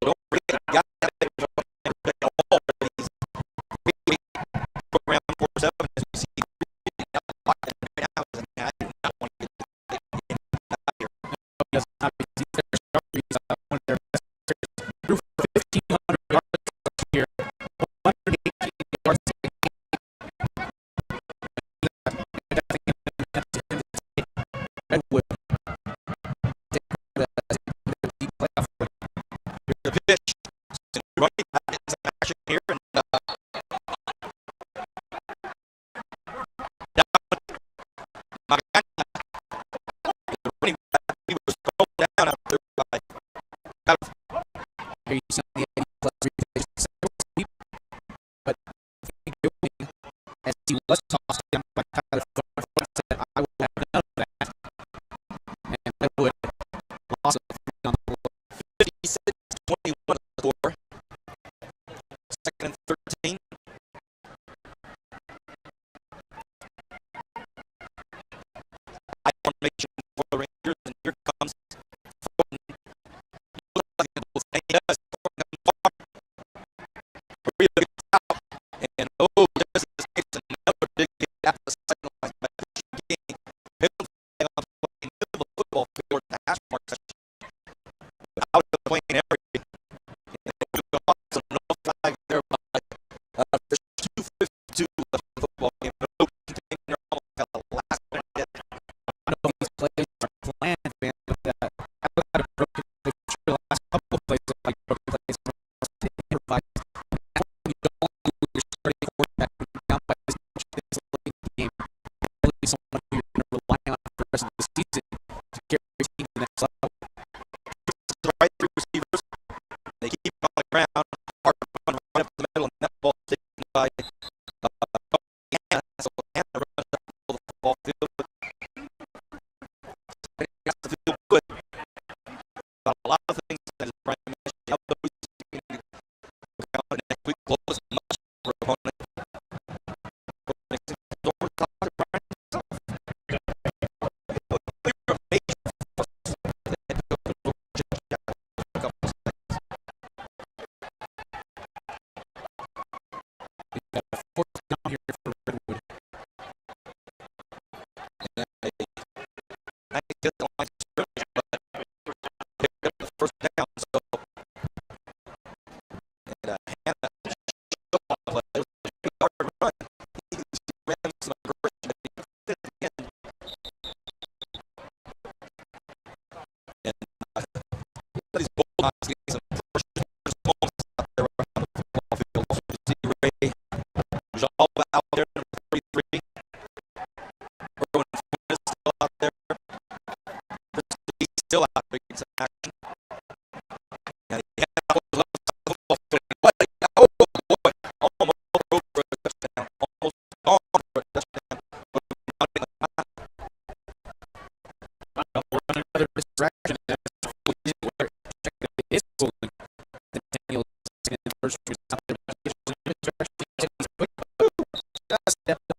Don't forget, you got that all these program 4-7 as we see right now. I do not want to get out here. He does not be one of their best players. Threw for 1,500 yards last year. 118 yards a game. Redwood. Deep playoff. Here's the pitch. Running back in some action here, and running back, he was thrown down out there by Here you see the 80-plus reputation sweep, but I think doing as he was tossed down by Tyler Thorne said, I will have none of that. And Redwood lost it on the board. 56-21 score. Second and 13. I formation for the Rangers, and here comes Thornton. Looks like it will say yes. Thornton far. Really good out. And this is another big hit at the sideline by Christian King. Penalty flag on the play, middle of the football field at the hash mark section. Out of the playing area. So no flag there, but there's 2:52 left in the football game. No Centennial almost got the last minute hit. I don't know if these plays are planned, man, but I got a broken play. The last couple of plays look like broken plays for us to improvise. You don't lose your starting quarterback down by this much this late in the game. Really someone who you're going to rely on for the rest of the season to carry your team to the next level. The right three receivers, they keep it on the ground. Hard run right up the middle, and that ball taken by Anna. So Anna runs up the football field. He has to feel good about a lot of things that is Brian mentioned. How the next week close much for opponent. Fourth down here for Redwood. I get the line of scrimmage, but picked up the first down. So, and Hannah Stepped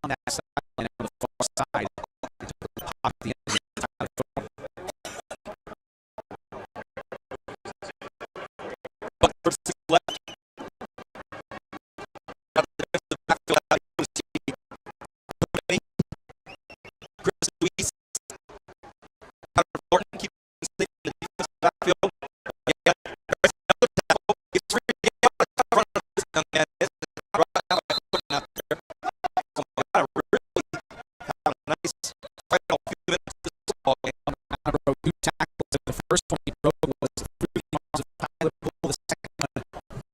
on that sideline on the far side. Off the end of the But first left. Chris Luis. Important keeping the defensive backfield. Yeah. Another tackle. It's really front of this young man. Out there. Really have a nice final few minutes of this football game. broke 2 tackles. The first one he broke was through the arms of Tyler Poole. The second one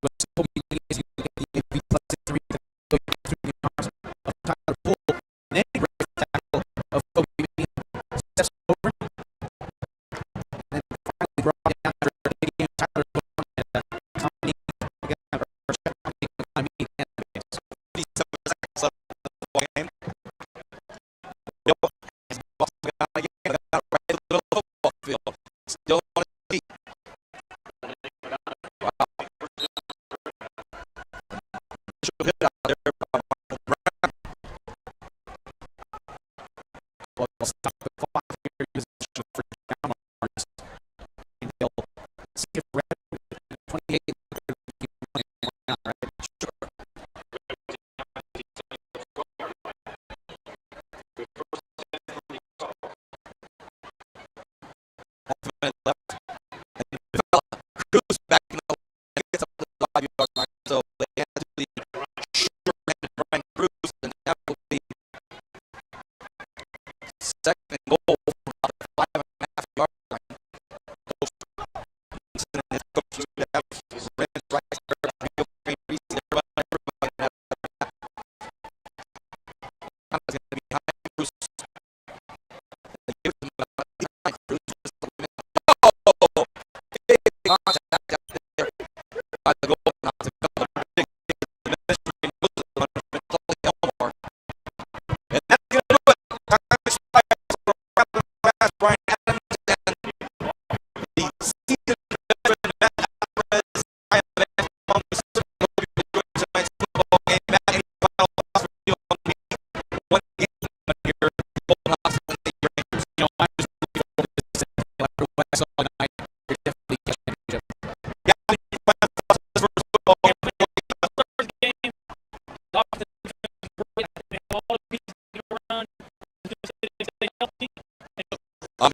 was Toby Lee as you get the AV plus 3 through the arms of Tyler Poole. And then he breaks the tackle of Toby Lee. Steps over. And then finally brought down after the game Tyler Poole. Still on his feet. Wow. Hit out there by Michael Brown. Well, stop the clock here. Position for down marks. And they'll skip Redwood 28. Left. And Cruz back in the line. Gets up to the 5-yard line. So they had to leave short man Brian Cruz, and that will be second and goal from about the 5.5-yard line. And his coach used to have Rams right there. Everybody had that. Going to be behind Cruz. They give him behind Cruz. Contact out there by the goal. And that's going to do it. Brian Adams and the seasoned veteran Matt Alvarez. I am Matt on the circle. Hope you enjoyed tonight's football game. Matt, any final thoughts from you on the one game here? Golden Hawks and the Rangers. You know, I'm just looking forward to this. After what I saw tonight, you're definitely catching up. I'm